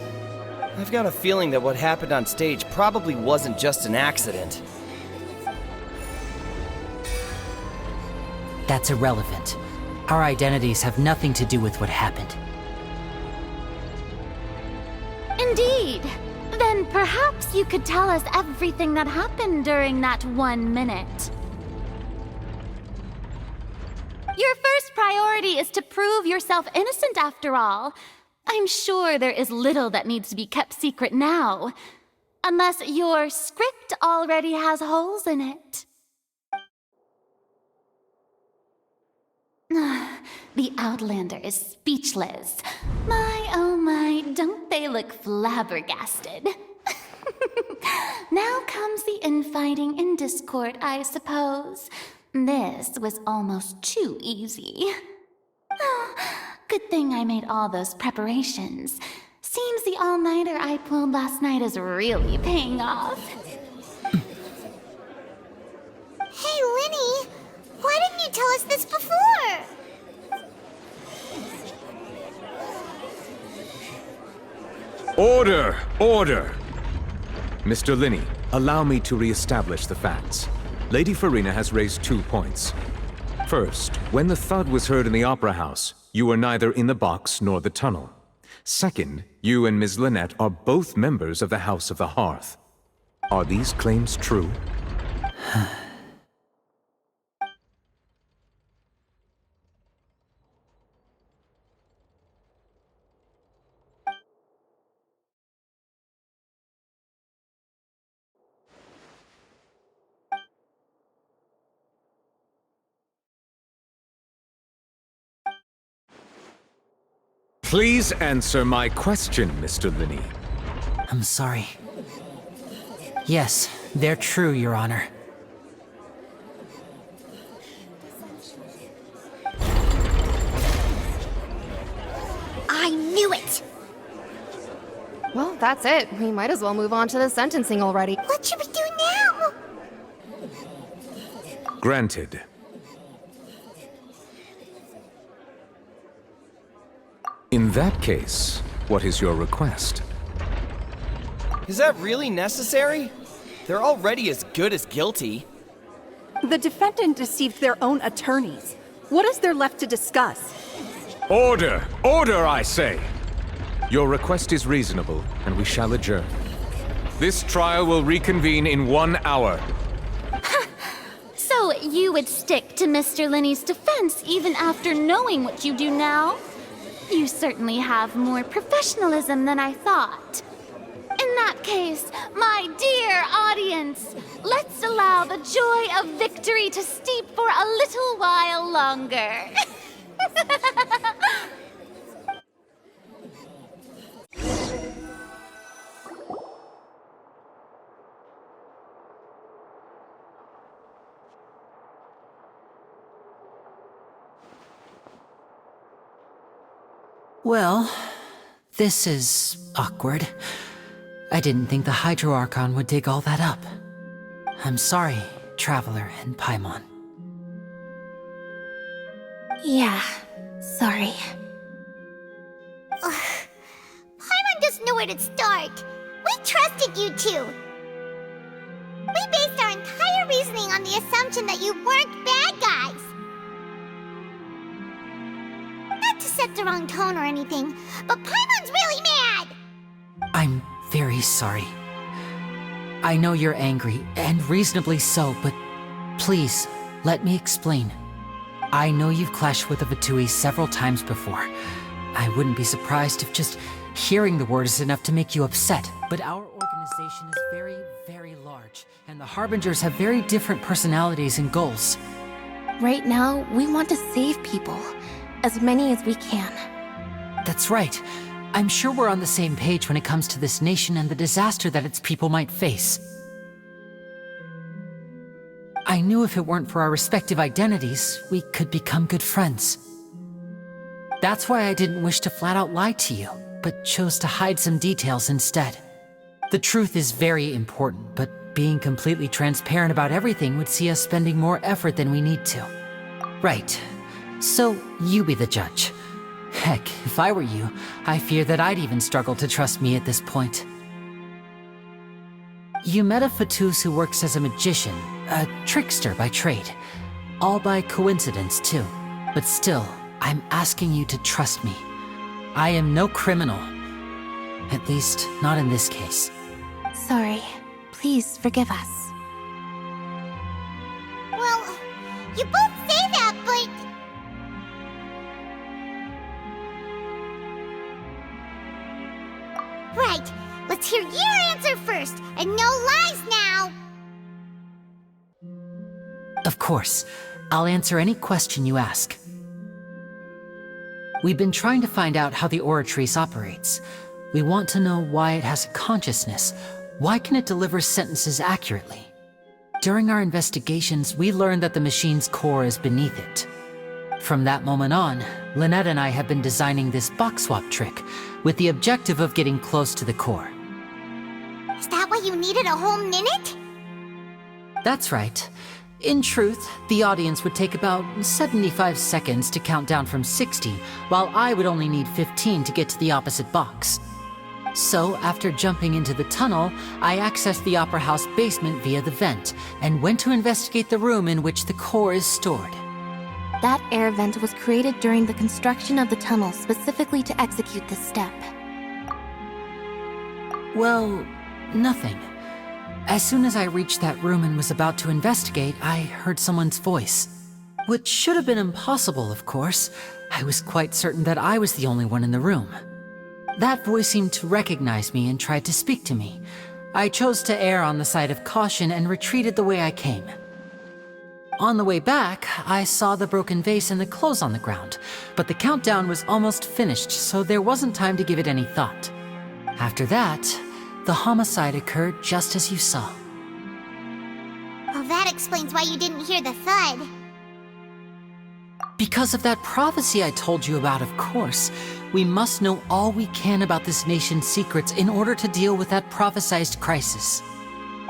I've got a feeling that what happened on stage probably wasn't just an accident. That's irrelevant. Our identities have nothing to do with what happened. Indeed. Then perhaps you could tell us everything that happened during that 1 minute. Your first priority is to prove yourself innocent after all. I'm sure there is little that needs to be kept secret now. Unless your script already has holes in it. The Outlander is speechless. My, oh my, don't they look flabbergasted? Now comes the infighting and discord, I suppose. This was almost too easy. Good thing I made all those preparations. Seems the all-nighter I pulled last night is really paying off. Hey, Linny! Why didn't you tell us this before? Order! Order! Mr. Linney, allow me to re-establish the facts. Lady Farina has raised 2 points. First, when the thud was heard in the Opera House, you were neither in the box nor the tunnel. Second, you and Ms. Lynette are both members of the House of the Hearth. Are these claims true? Please answer my question, Mr. Linney. I'm sorry. Yes, they're true, Your Honor. I knew it! Well, that's it. We might as well move on to the sentencing already. What should we do now? Granted. In that case, what is your request? Is that really necessary? They're already as good as guilty. The defendant deceived their own attorneys. What is there left to discuss? Order! Order, I say! Your request is reasonable, and we shall adjourn. This trial will reconvene in 1 hour. So you would stick to Mr. Linney's defense even after knowing what you do now? You certainly have more professionalism than I thought. In that case, my dear audience, let's allow the joy of victory to steep for a little while longer. Well, this is awkward. I didn't think the Hydro Archon would dig all that up. I'm sorry, Traveler and Paimon. Yeah, sorry. Paimon doesn't know where to start. We trusted you two. We based our entire reasoning on the assumption that you weren't bad guys. Not to set the wrong tone or anything, but Paimon's really mad! I'm very sorry. I know you're angry, and reasonably so, but please, let me explain. I know you've clashed with the Fatui several times before. I wouldn't be surprised if just hearing the word is enough to make you upset, but our organization is very, very large, and the Harbingers have very different personalities and goals. Right now, we want to save people. As many as we can. That's right. I'm sure we're on the same page when it comes to this nation and the disaster that its people might face. I knew if it weren't for our respective identities, we could become good friends. That's why I didn't wish to flat out lie to you, but chose to hide some details instead. The truth is very important, but being completely transparent about everything would see us spending more effort than we need to. Right. So, you be the judge. Heck, if I were you, I fear that I'd even struggle to trust me at this point. You met a Fatus who works as a magician, a trickster by trade. All by coincidence, too. But still, I'm asking you to trust me. I am no criminal. At least, not in this case. Sorry. Please forgive us. Well, you both say that, but... Right, let's hear your answer first, and no lies now! Of course. I'll answer any question you ask. We've been trying to find out how the Oratrice operates. We want to know why it has a consciousness. Why can it deliver sentences accurately? During our investigations, we learned that the machine's core is beneath it. From that moment on, Lynette and I have been designing this box swap trick, with the objective of getting close to the core. Is that why you needed a whole minute? That's right. In truth, the audience would take about 75 seconds to count down from 60, while I would only need 15 to get to the opposite box. So, after jumping into the tunnel, I accessed the Opera House basement via the vent, and went to investigate the room in which the core is stored. That air vent was created during the construction of the tunnel specifically to execute this step. Well, nothing. As soon as I reached that room and was about to investigate, I heard someone's voice. Which should have been impossible, of course. I was quite certain that I was the only one in the room. That voice seemed to recognize me and tried to speak to me. I chose to err on the side of caution and retreated the way I came. On the way back, I saw the broken vase and the clothes on the ground, but the countdown was almost finished, so there wasn't time to give it any thought. After that, the homicide occurred just as you saw. Well, that explains why you didn't hear the thud. Because of that prophecy I told you about, of course. We must know all we can about this nation's secrets in order to deal with that prophesized crisis.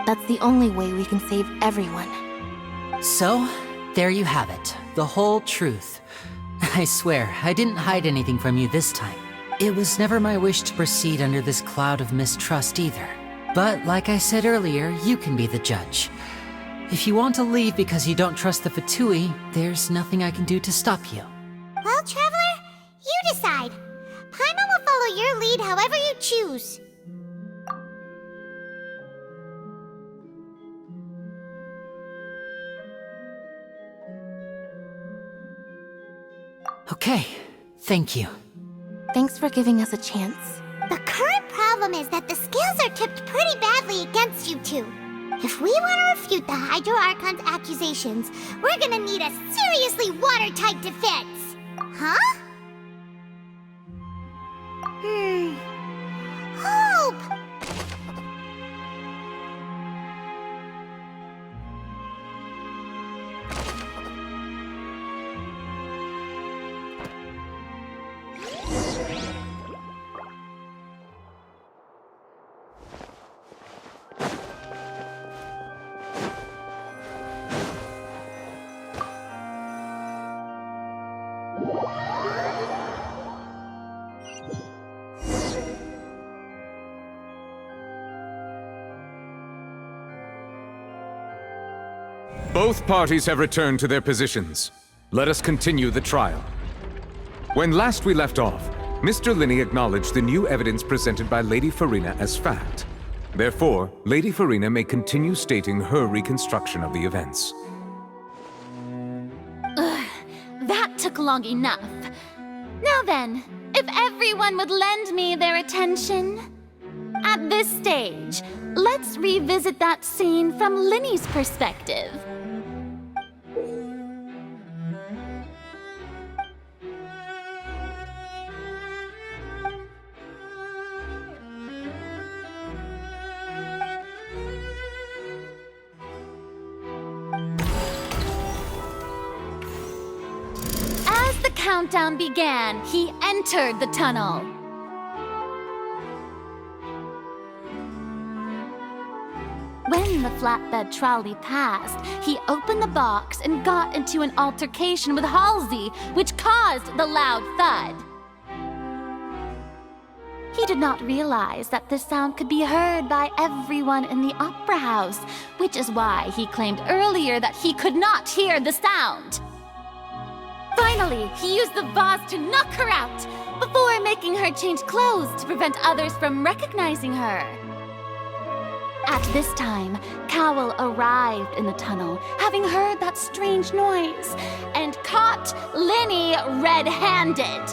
That's the only way we can save everyone. So, there you have it. The whole truth. I swear, I didn't hide anything from you this time. It was never my wish to proceed under this cloud of mistrust either. But like I said earlier, you can be the judge. If you want to leave because you don't trust the Fatui, there's nothing I can do to stop you. Well, Traveler, you decide. Paimon will follow your lead however you choose. Okay, thank you. Thanks for giving us a chance. The current problem is that the scales are tipped pretty badly against you two. If we want to refute the Hydro Archon's accusations, we're gonna need a seriously watertight defense. Huh? Hope! Both parties have returned to their positions. Let us continue the trial. When last we left off, Mr. Linney acknowledged the new evidence presented by Lady Farina as fact. Therefore, Lady Farina may continue stating her reconstruction of the events. Ugh, that took long enough. Now then, if everyone would lend me their attention. At this stage, let's revisit that scene from Linney's perspective. the countdown began, he entered the tunnel. When the flatbed trolley passed, he opened the box and got into an altercation with Halsey, which caused the loud thud. He did not realize that this sound could be heard by everyone in the opera house, which is why he claimed earlier that he could not hear the sound. Finally, he used the vase to knock her out, before making her change clothes to prevent others from recognizing her. At this time, Cowell arrived in the tunnel, having heard that strange noise, and caught Linny red-handed.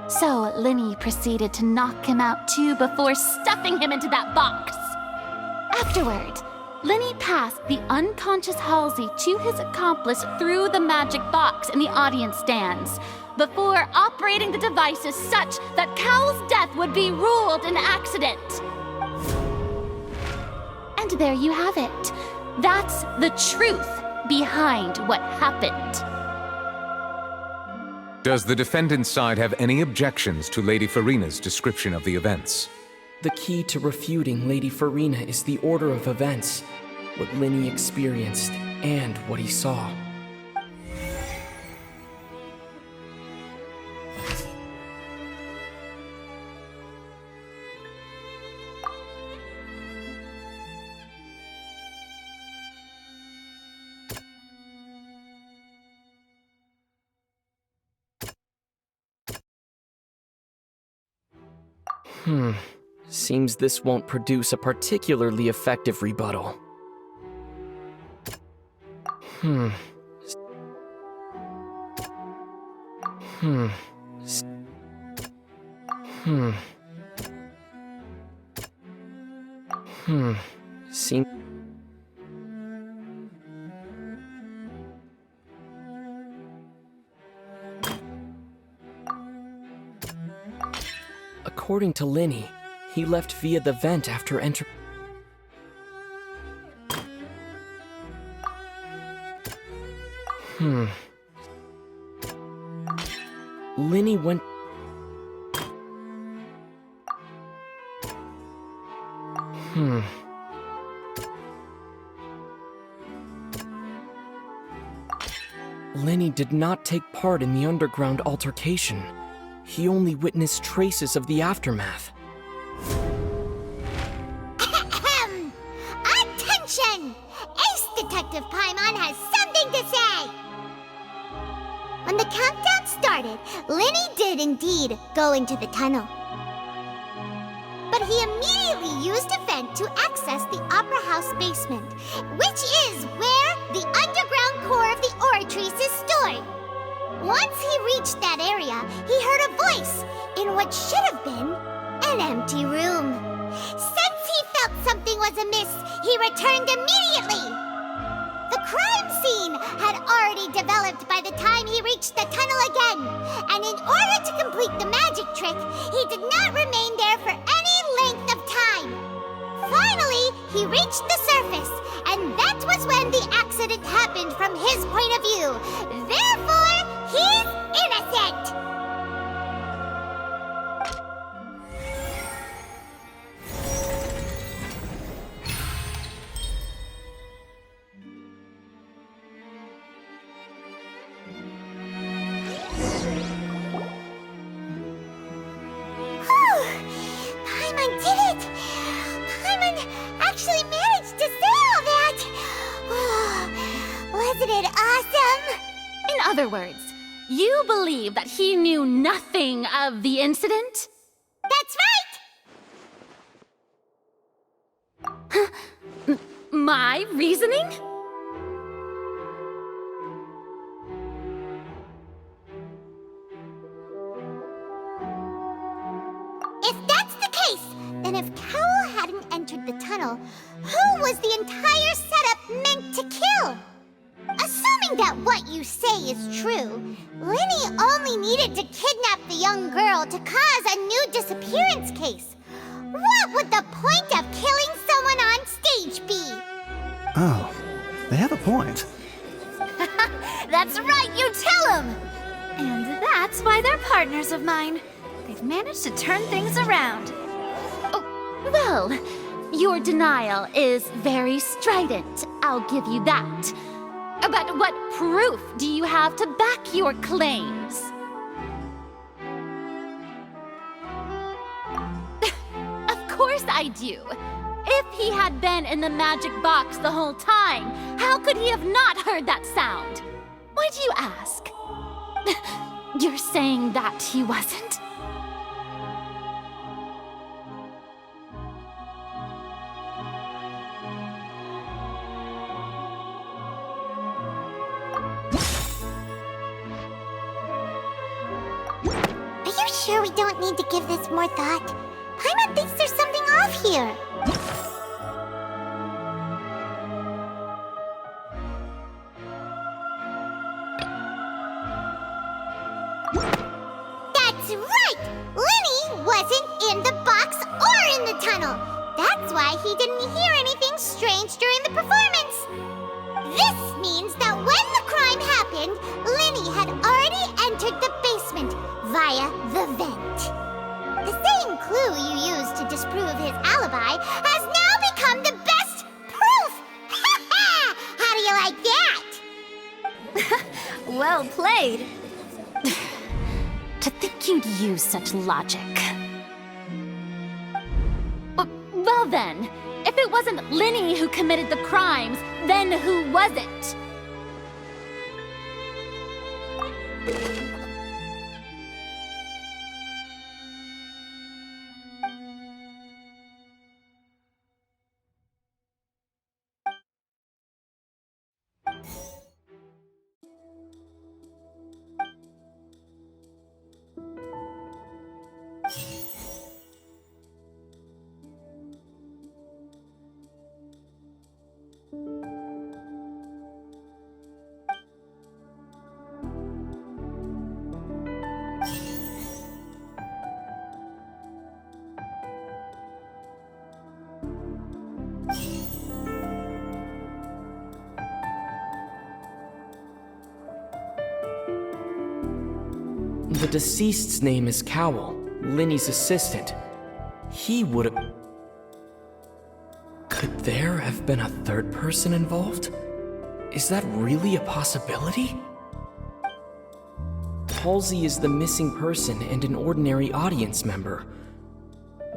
So Linny proceeded to knock him out too before stuffing him into that box. Afterward, Linny passed the unconscious Halsey to his accomplice through the magic box in the audience stands, before operating the devices such that Cowell's death would be ruled an accident. And there you have it. That's the truth behind what happened. Does the defendant's side have any objections to Lady Farina's description of the events? The key to refuting Lady Farina is the order of events, what Linny experienced, and what he saw. Seems this won't produce a particularly effective rebuttal. Seems... According to Linny, he left via the vent after entering. Linny went. Linny did not take part in the underground altercation. He only witnessed traces of the aftermath. Attention! Ace Detective Paimon has something to say! When the countdown started, Linny did indeed go into the tunnel. But he immediately used a vent to access the Opera House basement, which is where the underground core of the Oratrice is stored. Once he reached that area, he heard a voice in what should have been an empty room. Since he felt something was amiss, he returned immediately. The crime scene had already developed by the time he reached the tunnel again, and in order to complete the magic trick, he did not remain there for any length of time. Finally, he reached the surface, and that was when the accident happened from his point of view. Therefore, he's innocent! Paimon did it! Paimon actually managed to say all that! Wasn't it awesome? In other words, you believe that he knew nothing of the incident? That's right! My reasoning? If that's the case, then if Cowell hadn't entered the tunnel, who was the entire setup meant to kill? Assuming that what you say is true, Linny only needed to kidnap the young girl to cause a new disappearance case. What would the point of killing someone on stage be? Oh, they have a point. That's right, you tell him! And that's why they're partners of mine. They've managed to turn things around. Oh, well, your denial is very strident, I'll give you that. But what proof do you have to back your claims? Of course I do. If he had been in the magic box the whole time, how could he have not heard that sound? Why do you ask? You're saying that he wasn't? Are you sure we don't need to give this more thought? Paimon thinks there's something off here. That's right! Lenny wasn't in the box or in the tunnel. That's why he didn't hear anything strange during the performance. This means that when the crime happened, Lenny had already entered the basement via the vent. The same clue you used to disprove his alibi has now become the best proof! Ha ha! How do you like that? Well played. To think you'd use such logic. Well then, if it wasn't Lenny who committed the crimes, then who was it? The deceased's name is Cowell, Lenny's assistant. He would have... Could there have been a third person involved? Is that really a possibility? Halsey is the missing person and an ordinary audience member.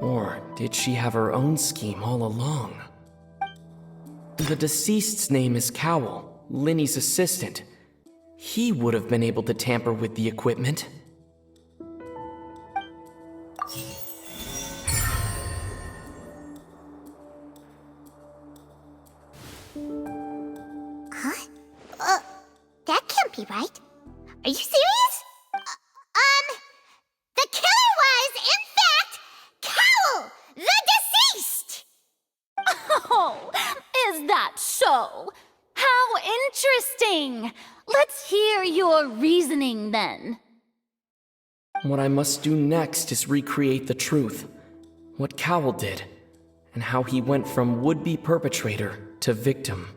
Or did she have her own scheme all along? The deceased's name is Cowell, Lenny's assistant. He would have been able to tamper with the equipment. Huh? That can't be right. Are you serious? The killer was, in fact, Cowell, the deceased! Oh, is that so? How interesting! Let's hear your reasoning then. What I must do next is recreate the truth. What Cowell did, and how he went from would-be perpetrator to victim.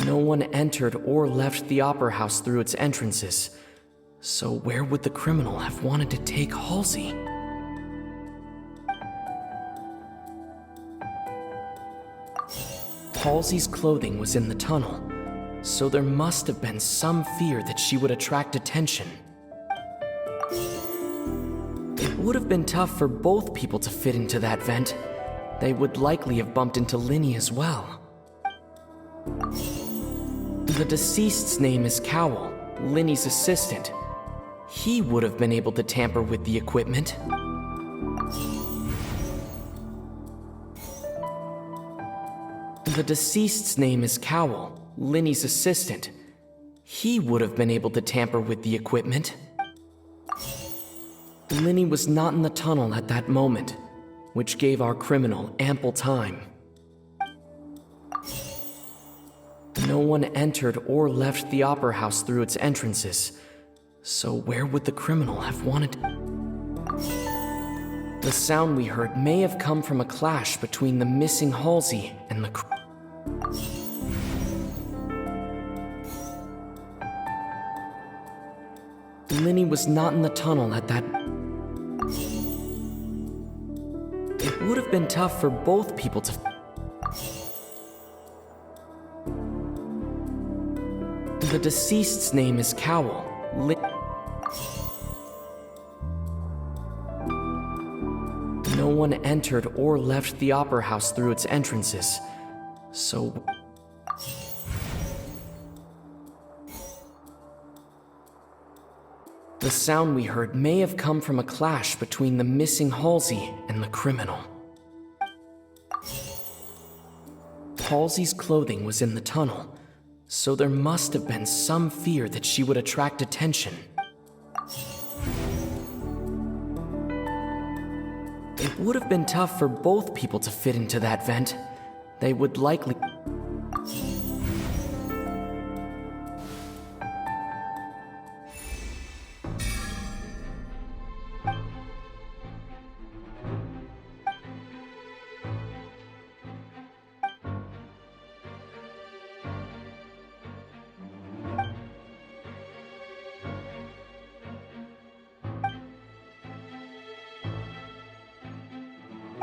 No one entered or left the Opera House through its entrances. So where would the criminal have wanted to take Halsey? Halsey's clothing was in the tunnel, so there must have been some fear that she would attract attention. It would have been tough for both people to fit into that vent. They would likely have bumped into Lenny as well. The deceased's name is Cowell, Lenny's assistant. He would have been able to tamper with the equipment. The deceased's name is Cowell, Lenny's assistant. He would have been able to tamper with the equipment. Lenny was not in the tunnel at that moment, which gave our criminal ample time. No one entered or left the Opera House through its entrances, so where would the criminal have wanted? The sound we heard may have come from a clash between the missing Halsey and the Linny was not in the tunnel at that... It would have been tough for both people to... The deceased's name is Cowell. No one entered or left the Opera House through its entrances, so... The sound we heard may have come from a clash between the missing Halsey and the criminal. Halsey's clothing was in the tunnel, so there must have been some fear that she would attract attention. It would have been tough for both people to fit into that vent. They would likely...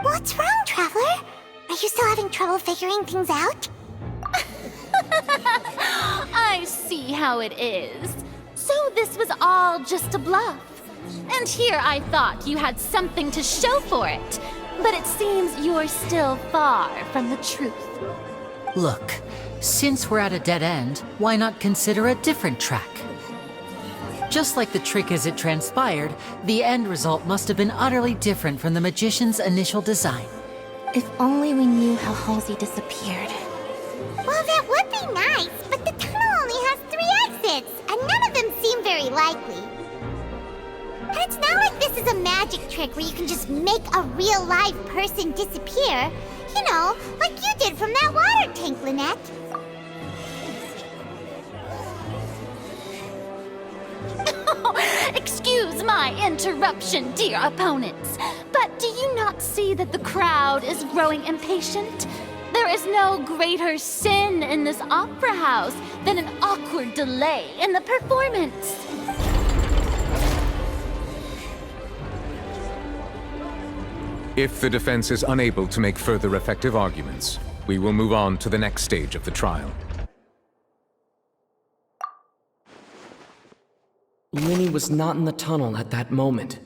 What's wrong, Traveler? Are you still having trouble figuring things out? I see how it is. So this was all just a bluff. And here I thought you had something to show for it. But it seems you're still far from the truth. Look, since we're at a dead end, why not consider a different track? Just like the trick as it transpired, the end result must have been utterly different from the magician's initial design. If only we knew how Halsey disappeared. Well, that would be nice, but the tunnel only has 3 exits, and none of them seem very likely. And it's not like this is a magic trick where you can just make a real live person disappear. You know, like you did from that water tank, Lynette. Excuse my interruption, dear opponents, but do you not see that the crowd is growing impatient? There is no greater sin in this opera house than an awkward delay in the performance. If the defense is unable to make further effective arguments, we will move on to the next stage of the trial. Linny was not in the tunnel at that moment,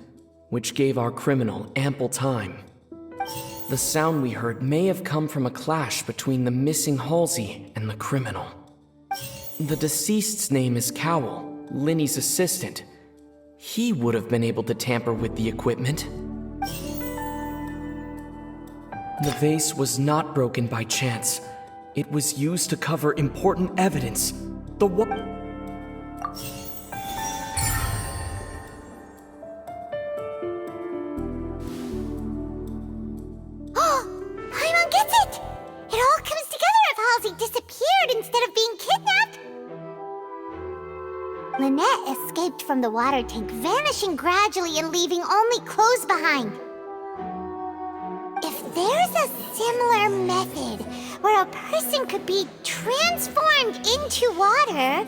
which gave our criminal ample time. The sound we heard may have come from a clash between the missing Halsey and the criminal. The deceased's name is Cowell, Linny's assistant. He would have been able to tamper with the equipment. The vase was not broken by chance. It was used to cover important evidence. The Paimon gets it! It all comes together if Halsey disappeared instead of being kidnapped. Lynette escaped from the water tank, vanishing gradually and leaving only clothes behind. If there's a similar method where a person could be transformed into water...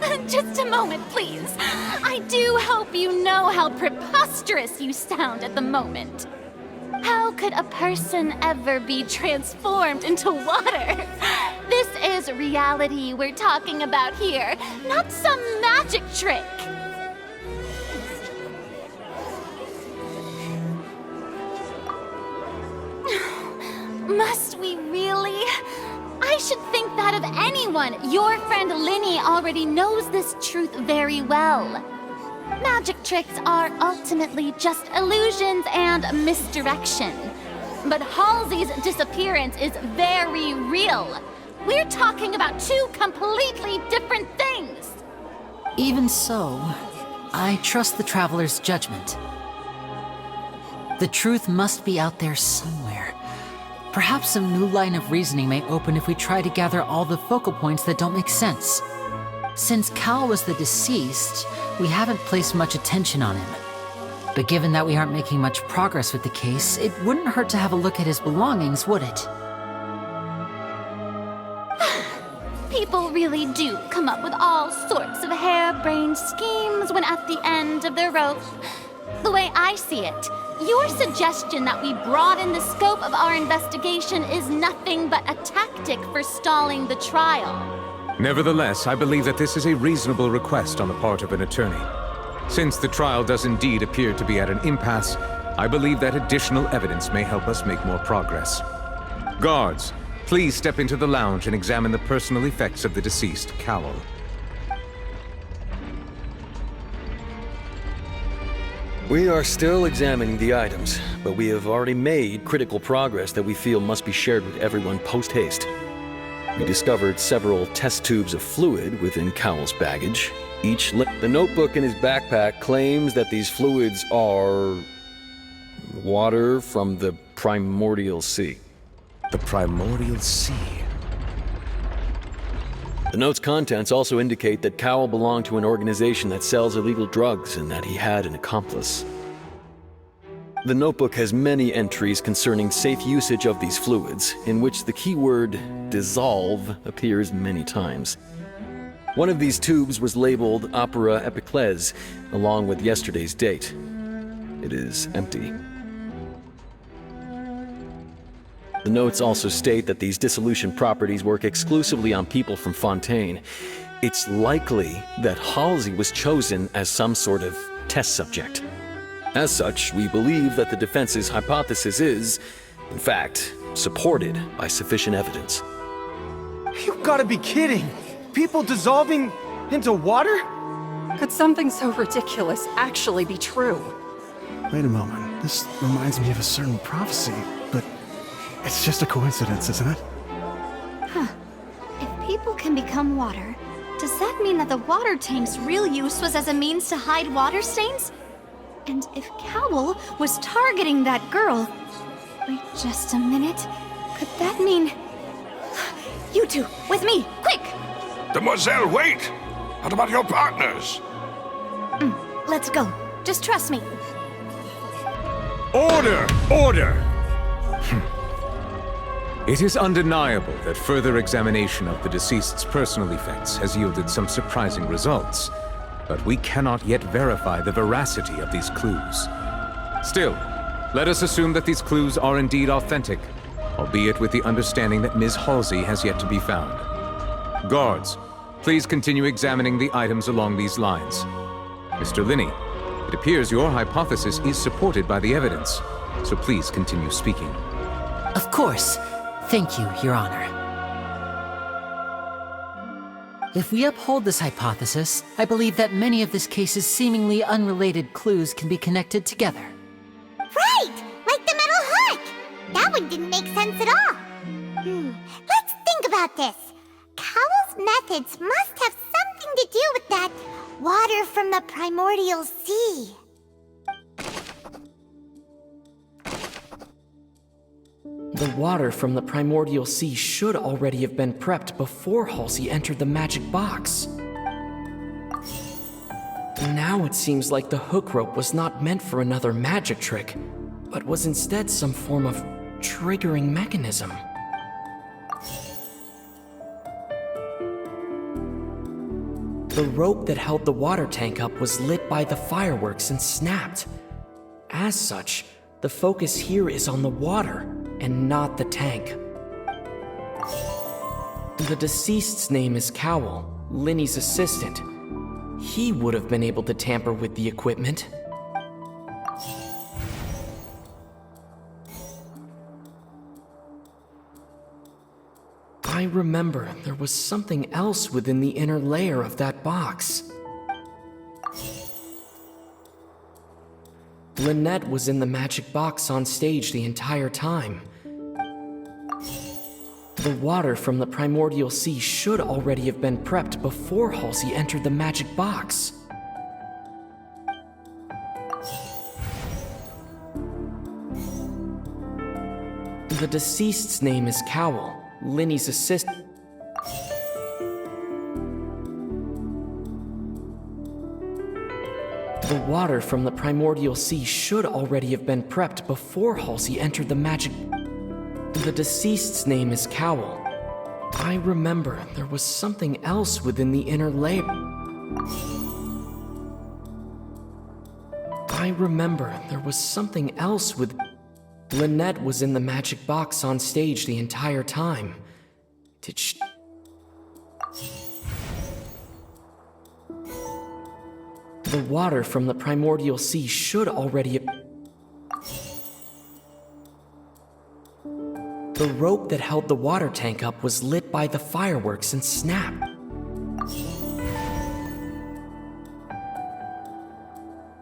Oh, just a moment, please. I do hope you know how preposterous you sound at the moment. How could a person ever be transformed into water? This is reality we're talking about here, not some magic trick. Must we really? I should think that of anyone. Your friend Linny already knows this truth very well. Magic tricks are ultimately just illusions and misdirection. But Halsey's disappearance is very real. We're talking about 2 completely different things. Even so, I trust the Traveler's judgment. The truth must be out there somewhere. Perhaps some new line of reasoning may open if we try to gather all the focal points that don't make sense. Since Cal was the deceased, we haven't placed much attention on him. But given that we aren't making much progress with the case, it wouldn't hurt to have a look at his belongings, would it? people really do come up with all sorts of harebrained schemes when at the end of their rope. The way I see it, your suggestion that we broaden the scope of our investigation is nothing but a tactic for stalling the trial. Nevertheless, I believe that this is a reasonable request on the part of an attorney. Since the trial does indeed appear to be at an impasse, I believe that additional evidence may help us make more progress. Guards, please step into the lounge and examine the personal effects of the deceased, Cowell. We are still examining the items, but we have already made critical progress that we feel must be shared with everyone post-haste. We discovered several test tubes of fluid within Cowell's baggage. The notebook in his backpack claims that these fluids are water from the primordial sea. The primordial sea? The note's contents also indicate that Cowell belonged to an organization that sells illegal drugs and that he had an accomplice. The notebook has many entries concerning safe usage of these fluids, in which the keyword dissolve appears many times. One of these tubes was labeled Opera Epiclese, along with yesterday's date. It is empty. The notes also state that these dissolution properties work exclusively on people from Fontaine. It's likely that Halsey was chosen as some sort of test subject. As such, we believe that the defense's hypothesis is, in fact, supported by sufficient evidence. You gotta be kidding! People dissolving into water? Could something so ridiculous actually be true? Wait a moment. This reminds me of a certain prophecy, but it's just a coincidence, isn't it? Huh. If people can become water, does that mean that the water tank's real use was as a means to hide water stains? And if Cowell was targeting that girl... Wait just a minute. Could that mean... You two, with me, quick! Demoiselle, wait! What about your partners? Let's go. Just trust me. Order! Order! It is undeniable that further examination of the deceased's personal effects has yielded some surprising results, but we cannot yet verify the veracity of these clues. Still, let us assume that these clues are indeed authentic, albeit with the understanding that Ms. Halsey has yet to be found. Guards, please continue examining the items along these lines. Mr. Linney, it appears your hypothesis is supported by the evidence, so please continue speaking. Of course. Thank you, Your Honor. If we uphold this hypothesis, I believe that many of this case's seemingly unrelated clues can be connected together. Right! Like the metal hook! That one didn't make sense at all. Let's think about this. Cowell's methods must have something to do with that water from the primordial sea. The water from the primordial sea should already have been prepped before Halsey entered the magic box. Now it seems like the hook rope was not meant for another magic trick, but was instead some form of triggering mechanism. The rope that held the water tank up was lit by the fireworks and snapped. As such, the focus here is on the water and not the tank. The deceased's name is Cowell, Linny's assistant. He would have been able to tamper with the equipment. I remember there was something else within the inner layer of that box. Lynette was in the magic box on stage the entire time. The water from the primordial sea should already have been prepped before Halsey entered the magic box. The deceased's name is Cowell, Linny's assistant. The water from the primordial sea should already have been prepped before Halsey entered the magic... The deceased's name is Cowell, I remember there was something else within the inner layer. I remember there was something else with... Lynette was in the magic box on stage the entire time. Did she... The water from the primordial sea should already... The rope that held the water tank up was lit by the fireworks and snapped.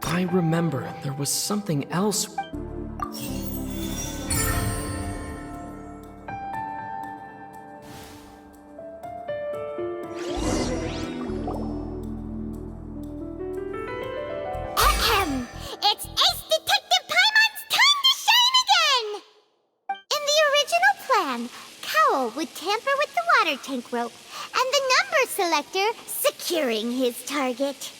I remember there was something else. Ahem! It's Ace Detective Paimon's time to shine again! In the original plan, Cowl would tamper with the water tank rope and the number selector securing his target.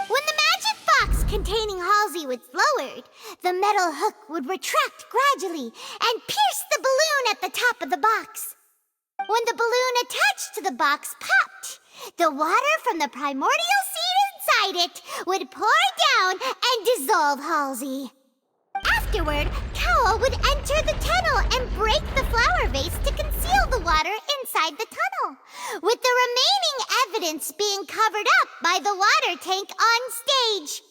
When the magic box containing Halsey was lowered, the metal hook would retract gradually and pierce the balloon at the top of the box. When the balloon attached to the box popped, the water from the primordial seed inside it would pour down and dissolve Halsey. Afterward, Cowl would enter the tunnel and break the flower vase to conceal the water inside the tunnel, with the remaining evidence being covered up by the water tank on stage.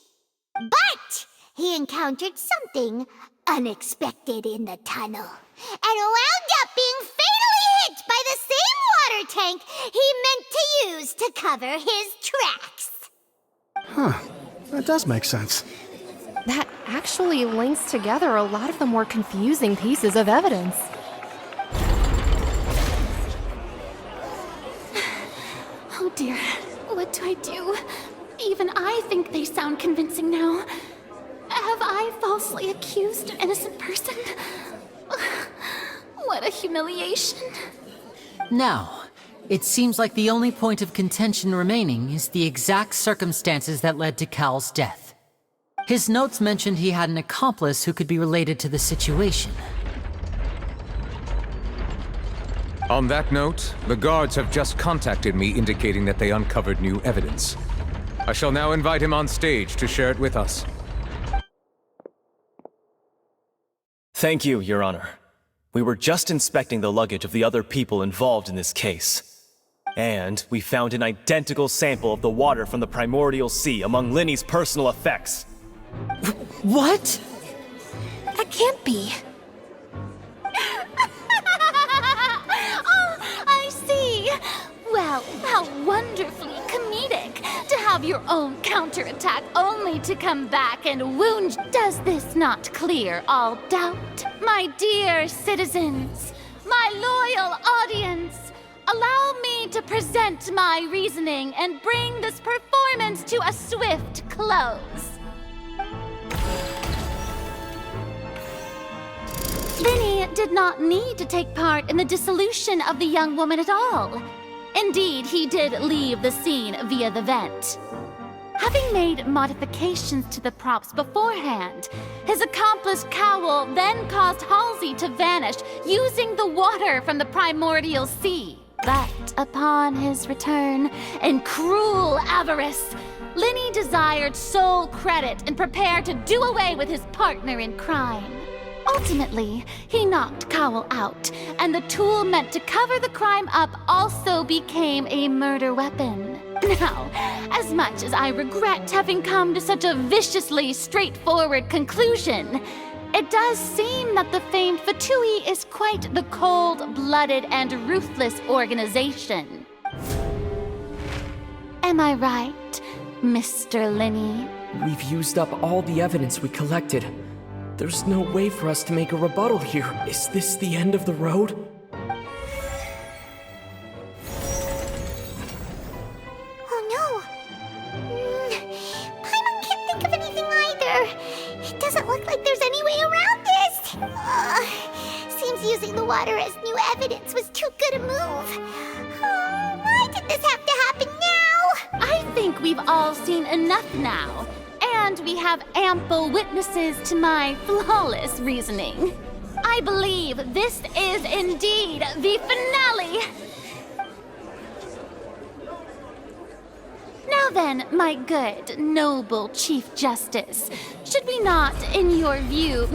But he encountered something unexpected in the tunnel and wound up being fatally hit by the same water tank he meant to use to cover his tracks. Huh. That does make sense. That actually links together a lot of the more confusing pieces of evidence. Oh dear, what do I do? Even I think they sound convincing now. Have I falsely accused an innocent person? What a humiliation. Now, it seems like the only point of contention remaining is the exact circumstances that led to Cal's death. His notes mentioned he had an accomplice who could be related to the situation. On that note, the guards have just contacted me indicating that they uncovered new evidence. I shall now invite him on stage to share it with us. Thank you, Your Honor. We were just inspecting the luggage of the other people involved in this case. And we found an identical sample of the water from the primordial sea among Linny's personal effects. What? That can't be. Oh, I see. Well, how wonderfully comedic to have your own counterattack only to come back and wound. Does this not clear all doubt? My dear citizens, my loyal audience, allow me to present my reasoning and bring this performance to a swift close. Linny did not need to take part in the dissolution of the young woman at all. Indeed, he did leave the scene via the vent. Having made modifications to the props beforehand, his accomplice Cowl then caused Halsey to vanish using the water from the primordial sea. But upon his return, in cruel avarice, Linny desired sole credit and prepared to do away with his partner in crime. Ultimately, he knocked Cowl out, and the tool meant to cover the crime up also became a murder weapon. Now, as much as I regret having come to such a viciously straightforward conclusion, it does seem that the famed Fatui is quite the cold-blooded and ruthless organization. Am I right, Mr. Linny? We've used up all the evidence we collected. There's no way for us to make a rebuttal here. Is this the end of the road? Oh no! Paimon can't think of anything either. It doesn't look like there's any way around this. Seems using the water as new evidence was too good a move. Why did this have to happen now? I think we've all seen enough now. And we have ample witnesses to my flawless reasoning. I believe this is indeed the finale. then, my good, noble Chief Justice, should we not, in your view,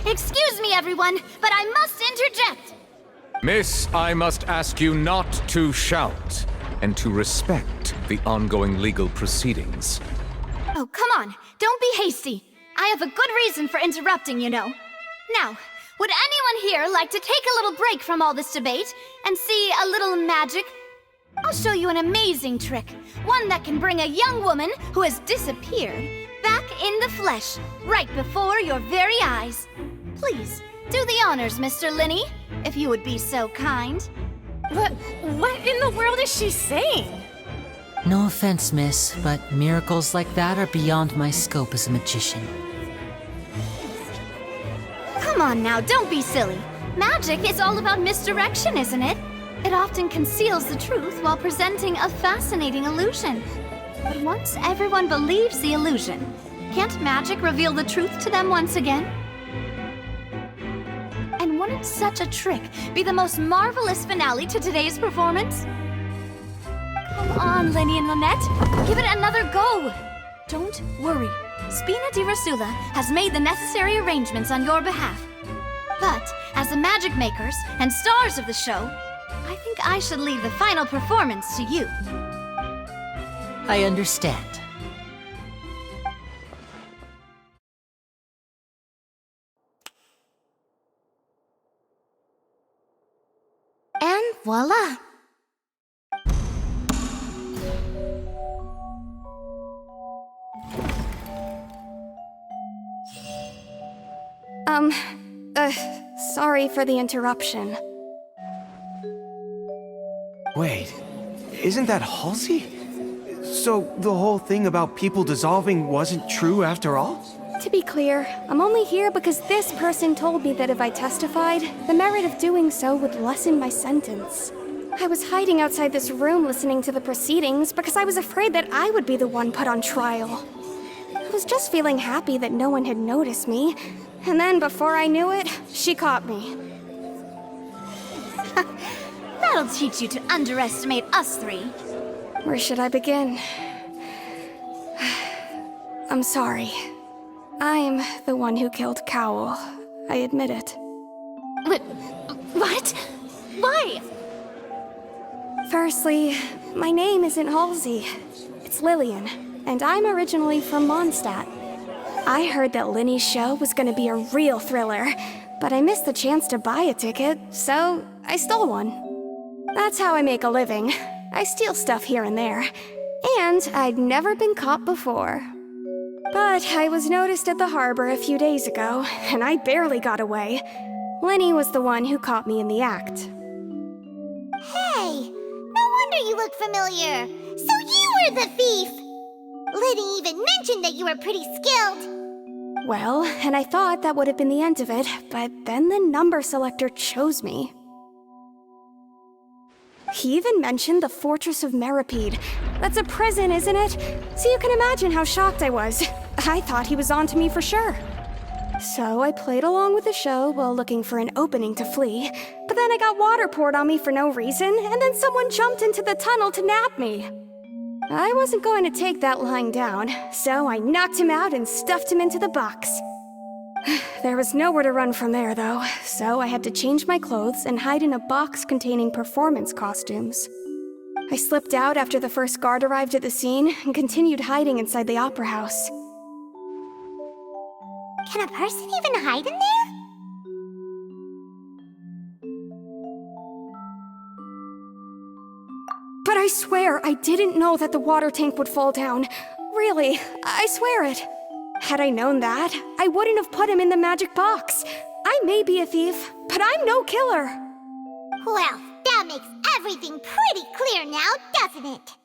Excuse me, everyone, but I must interject. Miss, I must ask you not to shout and to respect the ongoing legal proceedings. Oh, come on. Don't be hasty. I have a good reason for interrupting, you know. Now, would anyone here like to take a little break from all this debate and see a little magic? I'll show you an amazing trick. One that can bring a young woman who has disappeared back in the flesh, right before your very eyes. Please, do the honors, Mr. Linney, if you would be so kind. What in the world is she saying? No offense, miss, but miracles like that are beyond my scope as a magician. Come on now, don't be silly. Magic is all about misdirection, isn't it? It often conceals the truth while presenting a fascinating illusion. But once everyone believes the illusion, can't magic reveal the truth to them once again? And wouldn't such a trick be the most marvelous finale to today's performance? Come on, Lenny and Lynette. Give it another go. Don't worry. Spina di Rasula has made the necessary arrangements on your behalf. But, as the magic makers and stars of the show, I think I should leave the final performance to you. I understand. And voila! Sorry for the interruption. Wait, isn't that Halsey? So the whole thing about people dissolving wasn't true after all? To be clear, I'm only here because this person told me that if I testified, the merit of doing so would lessen my sentence. I was hiding outside this room listening to the proceedings because I was afraid that I would be the one put on trial. I was just feeling happy that no one had noticed me, and then before I knew it, she caught me. That'll teach you to underestimate us three. Where should I begin? I'm sorry. I'm the one who killed Cowell. I admit it. What? Why? Firstly, my name isn't Halsey. It's Lillian, and I'm originally from Mondstadt. I heard that Linny's show was gonna be a real thriller, but I missed the chance to buy a ticket, so I stole one. That's how I make a living. I steal stuff here and there, and I'd never been caught before. But I was noticed at the harbor a few days ago, and I barely got away. Linny was the one who caught me in the act. Hey, no wonder you look familiar. So you were the thief! Liddy even mentioned that you were pretty skilled. Well, and I thought that would have been the end of it, but then the number selector chose me. He even mentioned the Fortress of Meripede. That's a prison, isn't it? So you can imagine how shocked I was. I thought he was onto me for sure. So I played along with the show while looking for an opening to flee, but then I got water poured on me for no reason, and then someone jumped into the tunnel to nab me. I wasn't going to take that lying down, so I knocked him out and stuffed him into the box. There was nowhere to run from there, though, so I had to change my clothes and hide in a box containing performance costumes. I slipped out after the first guard arrived at the scene and continued hiding inside the opera house. Can a person even hide in there? But I swear I didn't know that the water tank would fall down. Really, I swear it. Had I known that, I wouldn't have put him in the magic box. I may be a thief, but I'm no killer. Well, that makes everything pretty clear now, doesn't it?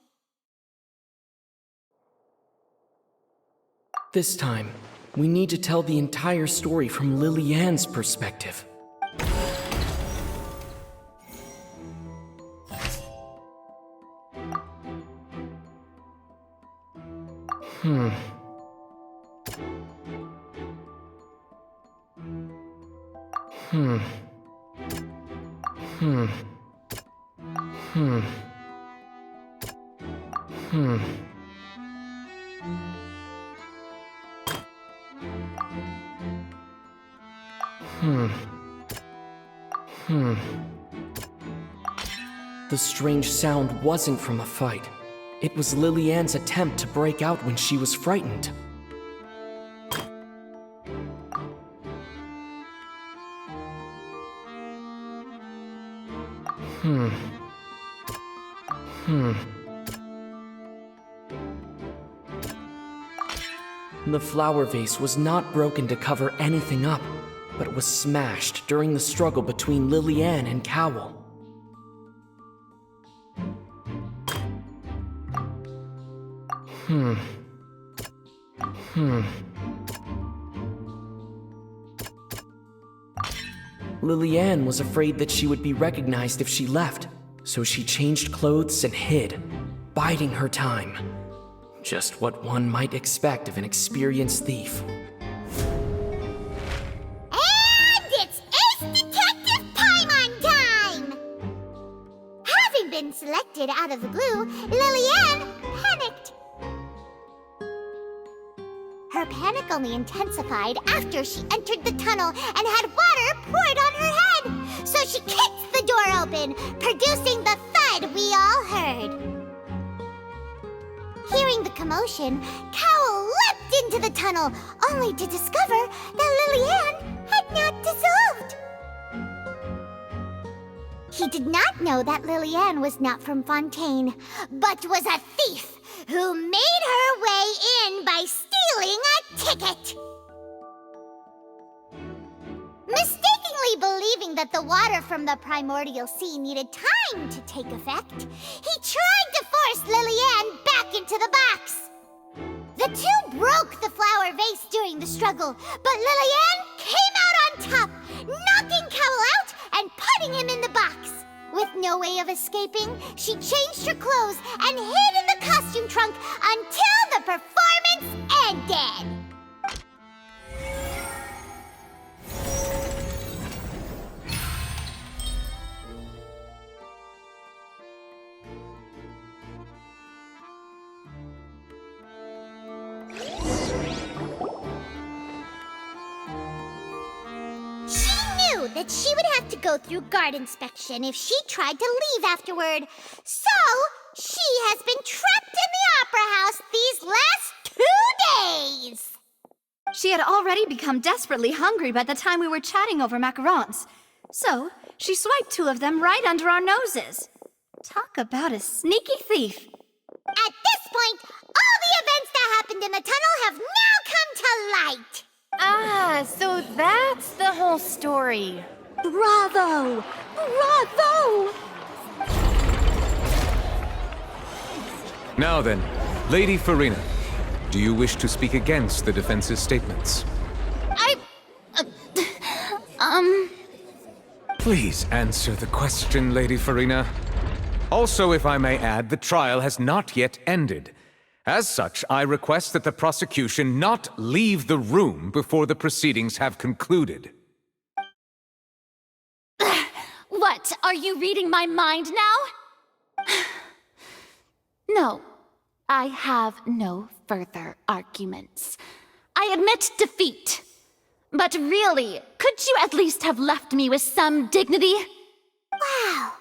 This time, we need to tell the entire story from Lily-Ann's perspective. Hmm. The strange sound wasn't from a fight. It was Lilianne's attempt to break out when she was frightened. The flower vase was not broken to cover anything up, but was smashed during the struggle between Lilianne and Cowell. Lilianne was afraid that she would be recognized if she left, so she changed clothes and hid, biding her time. Just what one might expect of an experienced thief. And it's Ace Detective Paimon time! Having been selected out of the blue, Lilianne panicked. Her panic only intensified after she entered the tunnel and had water poured on her head. So she kicked the door open, producing the thud we all heard. Hearing the commotion, Cowell leapt into the tunnel, only to discover that Lilianne had not dissolved. He did not know that Lilianne was not from Fontaine, but was a thief who made her way in by stealing a ticket. Mistakenly believing that the water from the primordial sea needed time to take effect, he tried to force Lilianne back into the box. The two broke the flower vase during the struggle, but Lilianne came out on top, knocking Cowell out and putting him in the box. With no way of escaping, she changed her clothes and hid in the costume trunk until the performance ended. That she would have to go through guard inspection if she tried to leave afterward. So, she has been trapped in the Opera House these last 2 days. She had already become desperately hungry by the time we were chatting over macarons. So, she swiped 2 of them right under our noses. Talk about a sneaky thief. At this point, all the events that happened in the tunnel have now come to light. Ah, so that's the whole story. Bravo! Bravo! Now then, Lady Farina, do you wish to speak against the defense's statements? Please answer the question, Lady Farina. Also, if I may add, the trial has not yet ended. As such, I request that the prosecution not leave the room before the proceedings have concluded. What, are you reading my mind now? No, I have no further arguments. I admit defeat. But really, could you at least have left me with some dignity? Wow,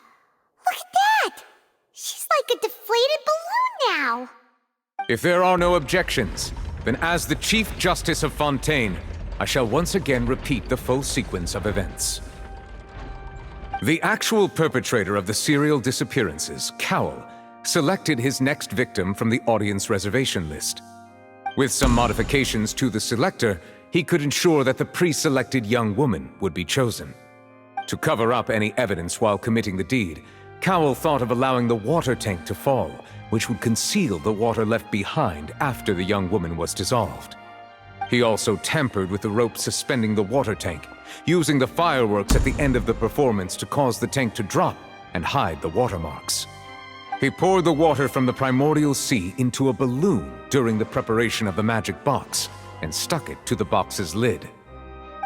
look at that! She's like a deflated balloon now. If there are no objections, then as the Chief Justice of Fontaine, I shall once again repeat the full sequence of events. The actual perpetrator of the serial disappearances, Cowell, selected his next victim from the audience reservation list. With some modifications to the selector, he could ensure that the pre-selected young woman would be chosen. To cover up any evidence while committing the deed, Cowell thought of allowing the water tank to fall, which would conceal the water left behind after the young woman was dissolved. He also tampered with the rope suspending the water tank, using the fireworks at the end of the performance to cause the tank to drop and hide the watermarks. He poured the water from the primordial sea into a balloon during the preparation of the magic box and stuck it to the box's lid.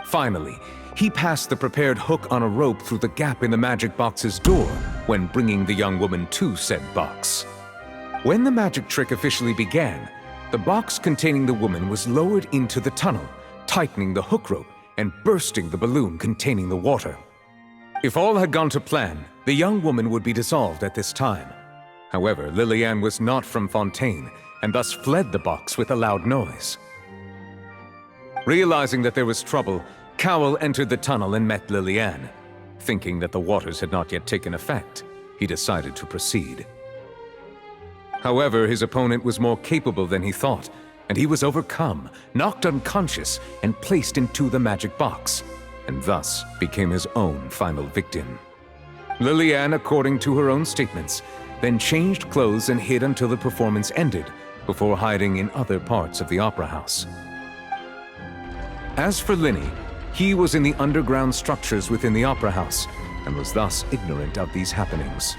Finally, he passed the prepared hook on a rope through the gap in the magic box's door when bringing the young woman to said box. When the magic trick officially began, the box containing the woman was lowered into the tunnel, tightening the hook rope and bursting the balloon containing the water. If all had gone to plan, the young woman would be dissolved at this time. However, Liliane was not from Fontaine, and thus fled the box with a loud noise. Realizing that there was trouble, Cowell entered the tunnel and met Liliane. Thinking that the waters had not yet taken effect, he decided to proceed. However, his opponent was more capable than he thought, and he was overcome, knocked unconscious, and placed into the magic box, and thus became his own final victim. Liliane, according to her own statements, then changed clothes and hid until the performance ended, before hiding in other parts of the opera house. As for Linny, he was in the underground structures within the opera house, and was thus ignorant of these happenings.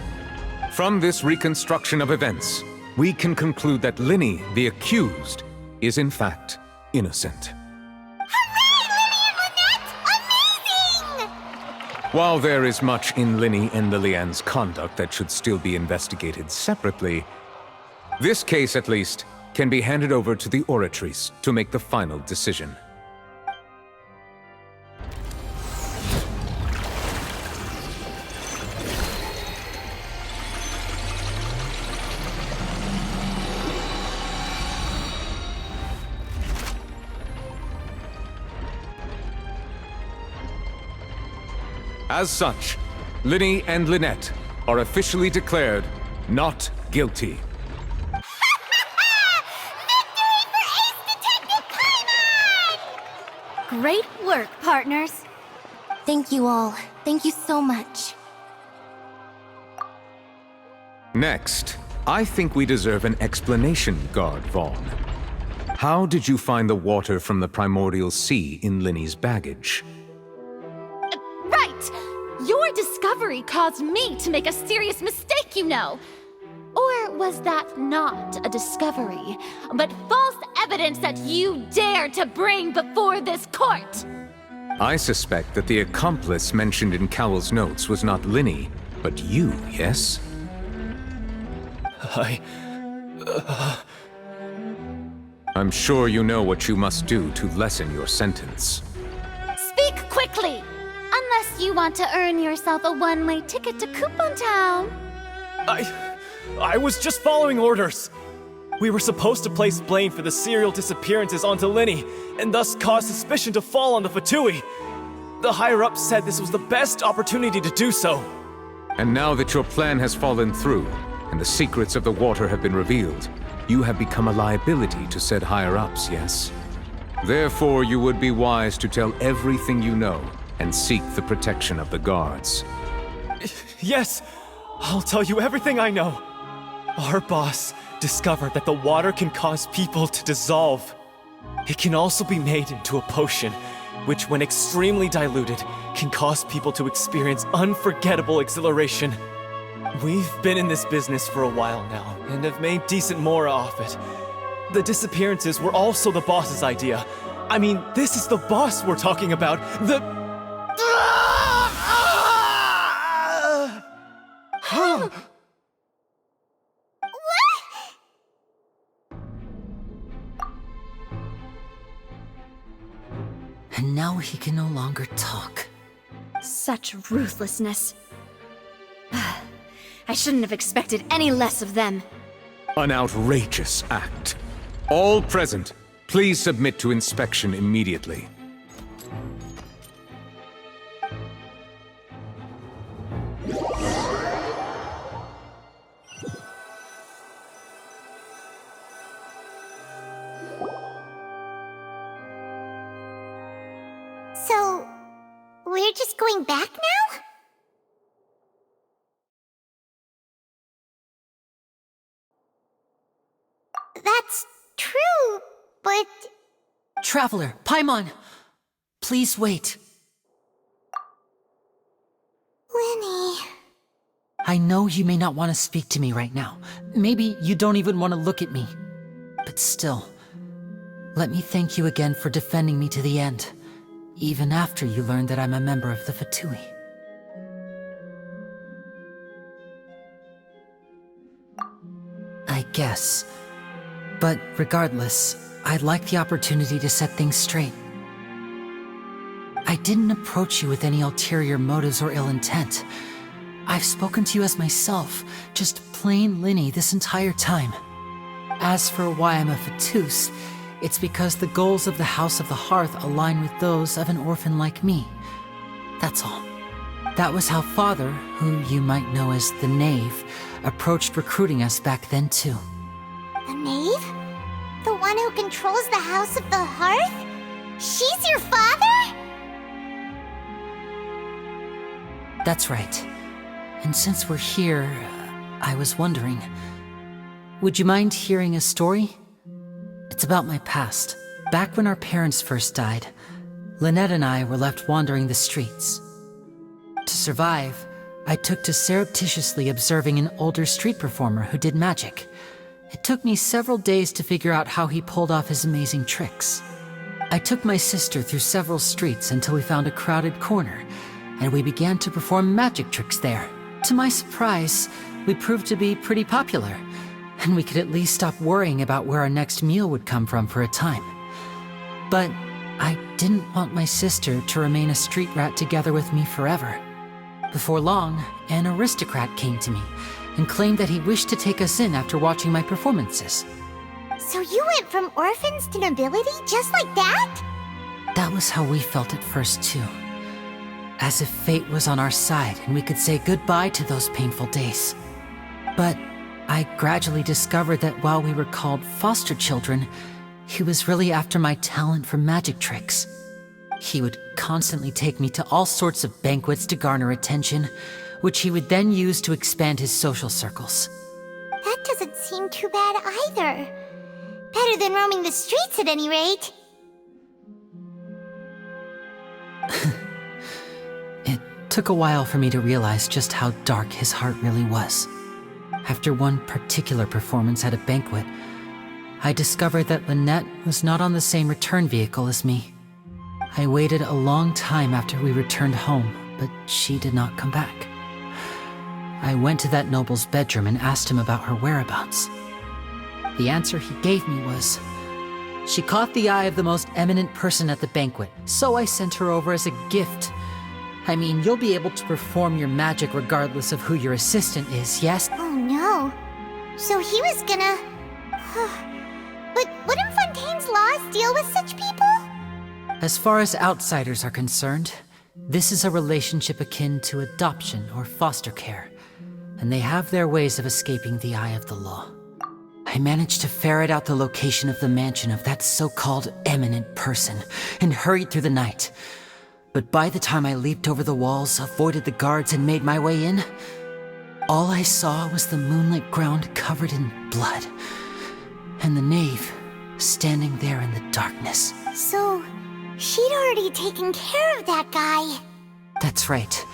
From this reconstruction of events, we can conclude that Linny, the accused, is in fact innocent. While there is much in Linny and Liliane's conduct that should still be investigated separately, this case, at least, can be handed over to the Oratrice to make the final decision. As such, Linny and Lynette are officially declared not guilty. Great work, partners. Thank you all. Thank you so much. Next, I think we deserve an explanation, Guard Vaughn. How did you find the water from the primordial sea in Linny's baggage? Right! Your discovery caused me to make a serious mistake, you know. Or was that not a discovery, but false evidence that you dared to bring before this court? I suspect that the accomplice mentioned in Cowell's notes was not Linny, but you, yes? I'm sure you know what you must do to lessen your sentence. Speak quickly! Unless you want to earn yourself a one-way ticket to Coupon Town. I was just following orders. We were supposed to place blame for the serial disappearances onto Linny, and thus cause suspicion to fall on the Fatui. The higher-ups said this was the best opportunity to do so. And now that your plan has fallen through, and the secrets of the water have been revealed, you have become a liability to said higher-ups, yes? Therefore, you would be wise to tell everything you know, and seek the protection of the guards. Yes, I'll tell you everything I know. Our boss discovered that the water can cause people to dissolve. It can also be made into a potion, which when extremely diluted, can cause people to experience unforgettable exhilaration. We've been in this business for a while now, and have made decent more off it. The disappearances were also the boss's idea. I mean, this is the boss we're talking about. And now he can no longer talk. Such ruthlessness. I shouldn't have expected any less of them. An outrageous act. All present, please submit to inspection immediately. So, we're just going back now? That's true, but... Traveler, Paimon, please wait. Linny... I know you may not want to speak to me right now. Maybe you don't even want to look at me. But still, let me thank you again for defending me to the end, even after you learned that I'm a member of the Fatui. I guess. But regardless, I'd like the opportunity to set things straight. I didn't approach you with any ulterior motives or ill intent. I've spoken to you as myself, just plain Linny this entire time. As for why I'm a Fatous, it's because the goals of the House of the Hearth align with those of an orphan like me. That's all. That was how Father, who you might know as the Knave, approached recruiting us back then too. The Knave? The one who controls the House of the Hearth? She's your father? That's right. And since we're here, I was wondering, would you mind hearing a story? It's about my past. Back when our parents first died, Lynette and I were left wandering the streets. To survive, I took to surreptitiously observing an older street performer who did magic. It took me several days to figure out how he pulled off his amazing tricks. I took my sister through several streets until we found a crowded corner, and we began to perform magic tricks there. To my surprise, we proved to be pretty popular, and we could at least stop worrying about where our next meal would come from for a time. But I didn't want my sister to remain a street rat together with me forever. Before long, an aristocrat came to me and claimed that he wished to take us in after watching my performances. So you went from orphans to nobility just like that? That was how we felt at first too. As if fate was on our side and we could say goodbye to those painful days. But I gradually discovered that while we were called foster children, he was really after my talent for magic tricks. He would constantly take me to all sorts of banquets to garner attention, which he would then use to expand his social circles. That doesn't seem too bad either. Better than roaming the streets at any rate. It took a while for me to realize just how dark his heart really was. After one particular performance at a banquet, I discovered that Lynette was not on the same return vehicle as me. I waited a long time after we returned home, but she did not come back. I went to that noble's bedroom and asked him about her whereabouts. The answer he gave me was, she caught the eye of the most eminent person at the banquet, so I sent her over as a gift. I mean, you'll be able to perform your magic regardless of who your assistant is, yes? Oh no. So he was gonna... But wouldn't Fontaine's laws deal with such people? As far as outsiders are concerned, this is a relationship akin to adoption or foster care, and they have their ways of escaping the eye of the law. I managed to ferret out the location of the mansion of that so-called eminent person and hurried through the night. But by the time I leaped over the walls, avoided the guards, and made my way in, all I saw was the moonlit ground covered in blood, and the knave standing there in the darkness. So, she'd already taken care of that guy. That's right.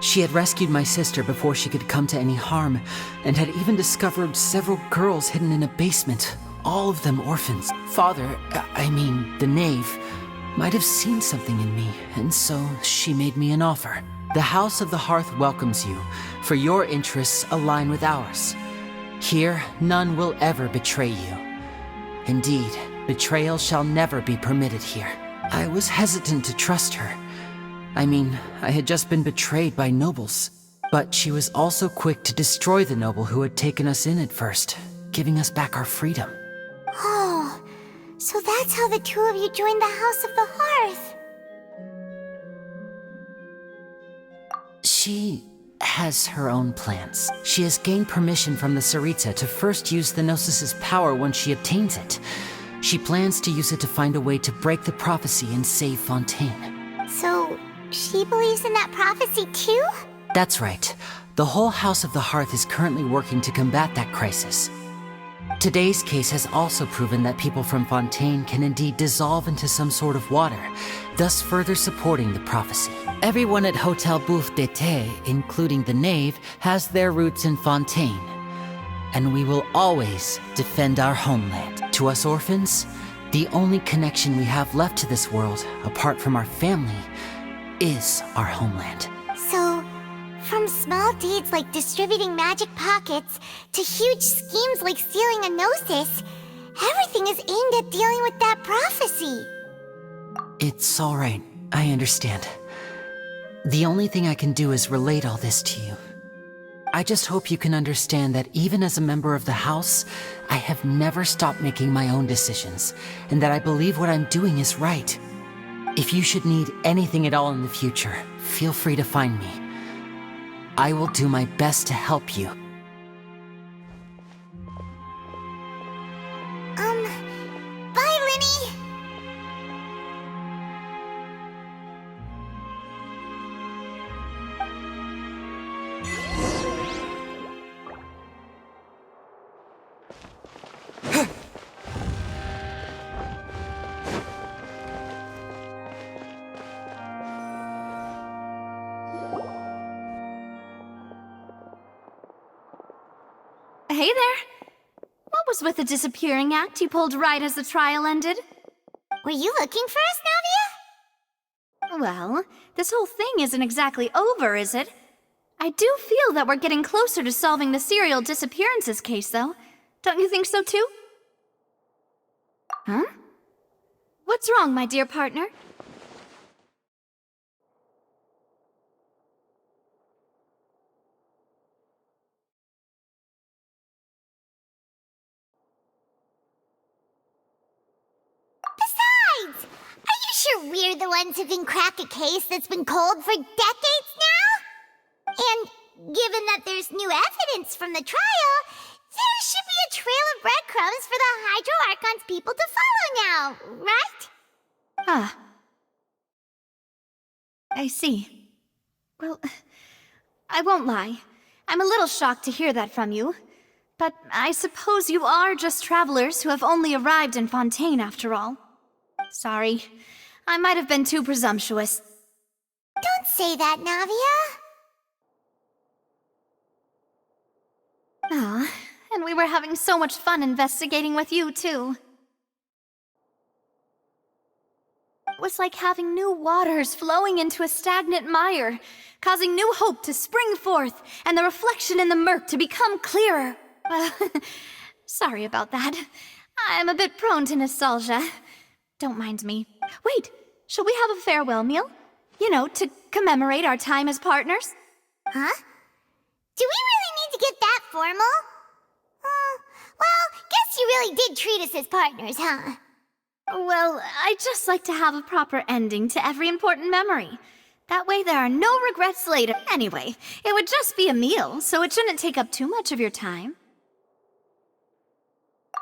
She had rescued my sister before she could come to any harm, and had even discovered several girls hidden in a basement, all of them orphans. Father, the knave, might have seen something in me, and so she made me an offer. The House of the Hearth welcomes you, for your interests align with ours. Here, none will ever betray you. Indeed, betrayal shall never be permitted here. I was hesitant to trust her. I had just been betrayed by nobles. But she was also quick to destroy the noble who had taken us in at first, giving us back our freedom. Oh, so that's how the two of you joined the House of the Hearth. She has her own plans. She has gained permission from the Tsaritsa to first use the Gnosis' power once she obtains it. She plans to use it to find a way to break the prophecy and save Fontaine. So, she believes in that prophecy too? That's right. The whole House of the Hearth is currently working to combat that crisis. Today's case has also proven that people from Fontaine can indeed dissolve into some sort of water, thus further supporting the prophecy. Everyone at Hotel Bouffe d'été, including the knave, has their roots in Fontaine. And we will always defend our homeland. To us orphans, the only connection we have left to this world, apart from our family, is our homeland. So, From small deeds like distributing magic pockets to huge schemes like stealing a gnosis, everything is aimed at dealing with that prophecy. It's all right. I understand. The only thing I can do is relate all this to you. I just hope you can understand that even as a member of the House, I have never stopped making my own decisions, and that I believe what I'm doing is right. If you should need anything at all in the future, feel free to find me. I will do my best to help you. Bye, Linny! Hey there! What was with the disappearing act you pulled right as the trial ended? Were you looking for us, Navia? Well, this whole thing isn't exactly over, is it? I do feel that we're getting closer to solving the serial disappearances case, though. Don't you think so, too? Huh? What's wrong, my dear partner? Besides, are you sure we're the ones who can crack a case that's been cold for decades now? And given that there's new evidence from the trial, there should be a trail of breadcrumbs for the Hydro Archon's people to follow now, right? Ah. I see. Well, I won't lie. I'm a little shocked to hear that from you. But I suppose you are just travelers who have only arrived in Fontaine after all. Sorry. I might have been too presumptuous. Don't say that, Navia. Ah, and we were having so much fun investigating with you, too. It was like having new waters flowing into a stagnant mire, causing new hope to spring forth, and the reflection in the murk to become clearer. Sorry about that. I'm a bit prone to nostalgia. Don't mind me. Wait, shall we have a farewell meal? You know, to commemorate our time as partners? Huh? Do we really need to get that formal? Well, guess you really did treat us as partners, huh? Well, I'd just like to have a proper ending to every important memory. That way there are no regrets later. Anyway, it would just be a meal, so it shouldn't take up too much of your time.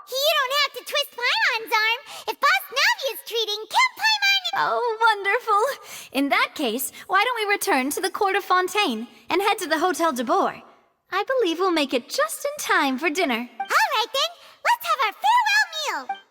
You don't have to twist Paimon's arm. If Boss Navi is treating, kill Paimon! Oh, wonderful. In that case, why don't we return to the court of Fontaine and head to the Hotel de Boer? I believe we'll make it just in time for dinner. All right, then. Let's have our farewell meal.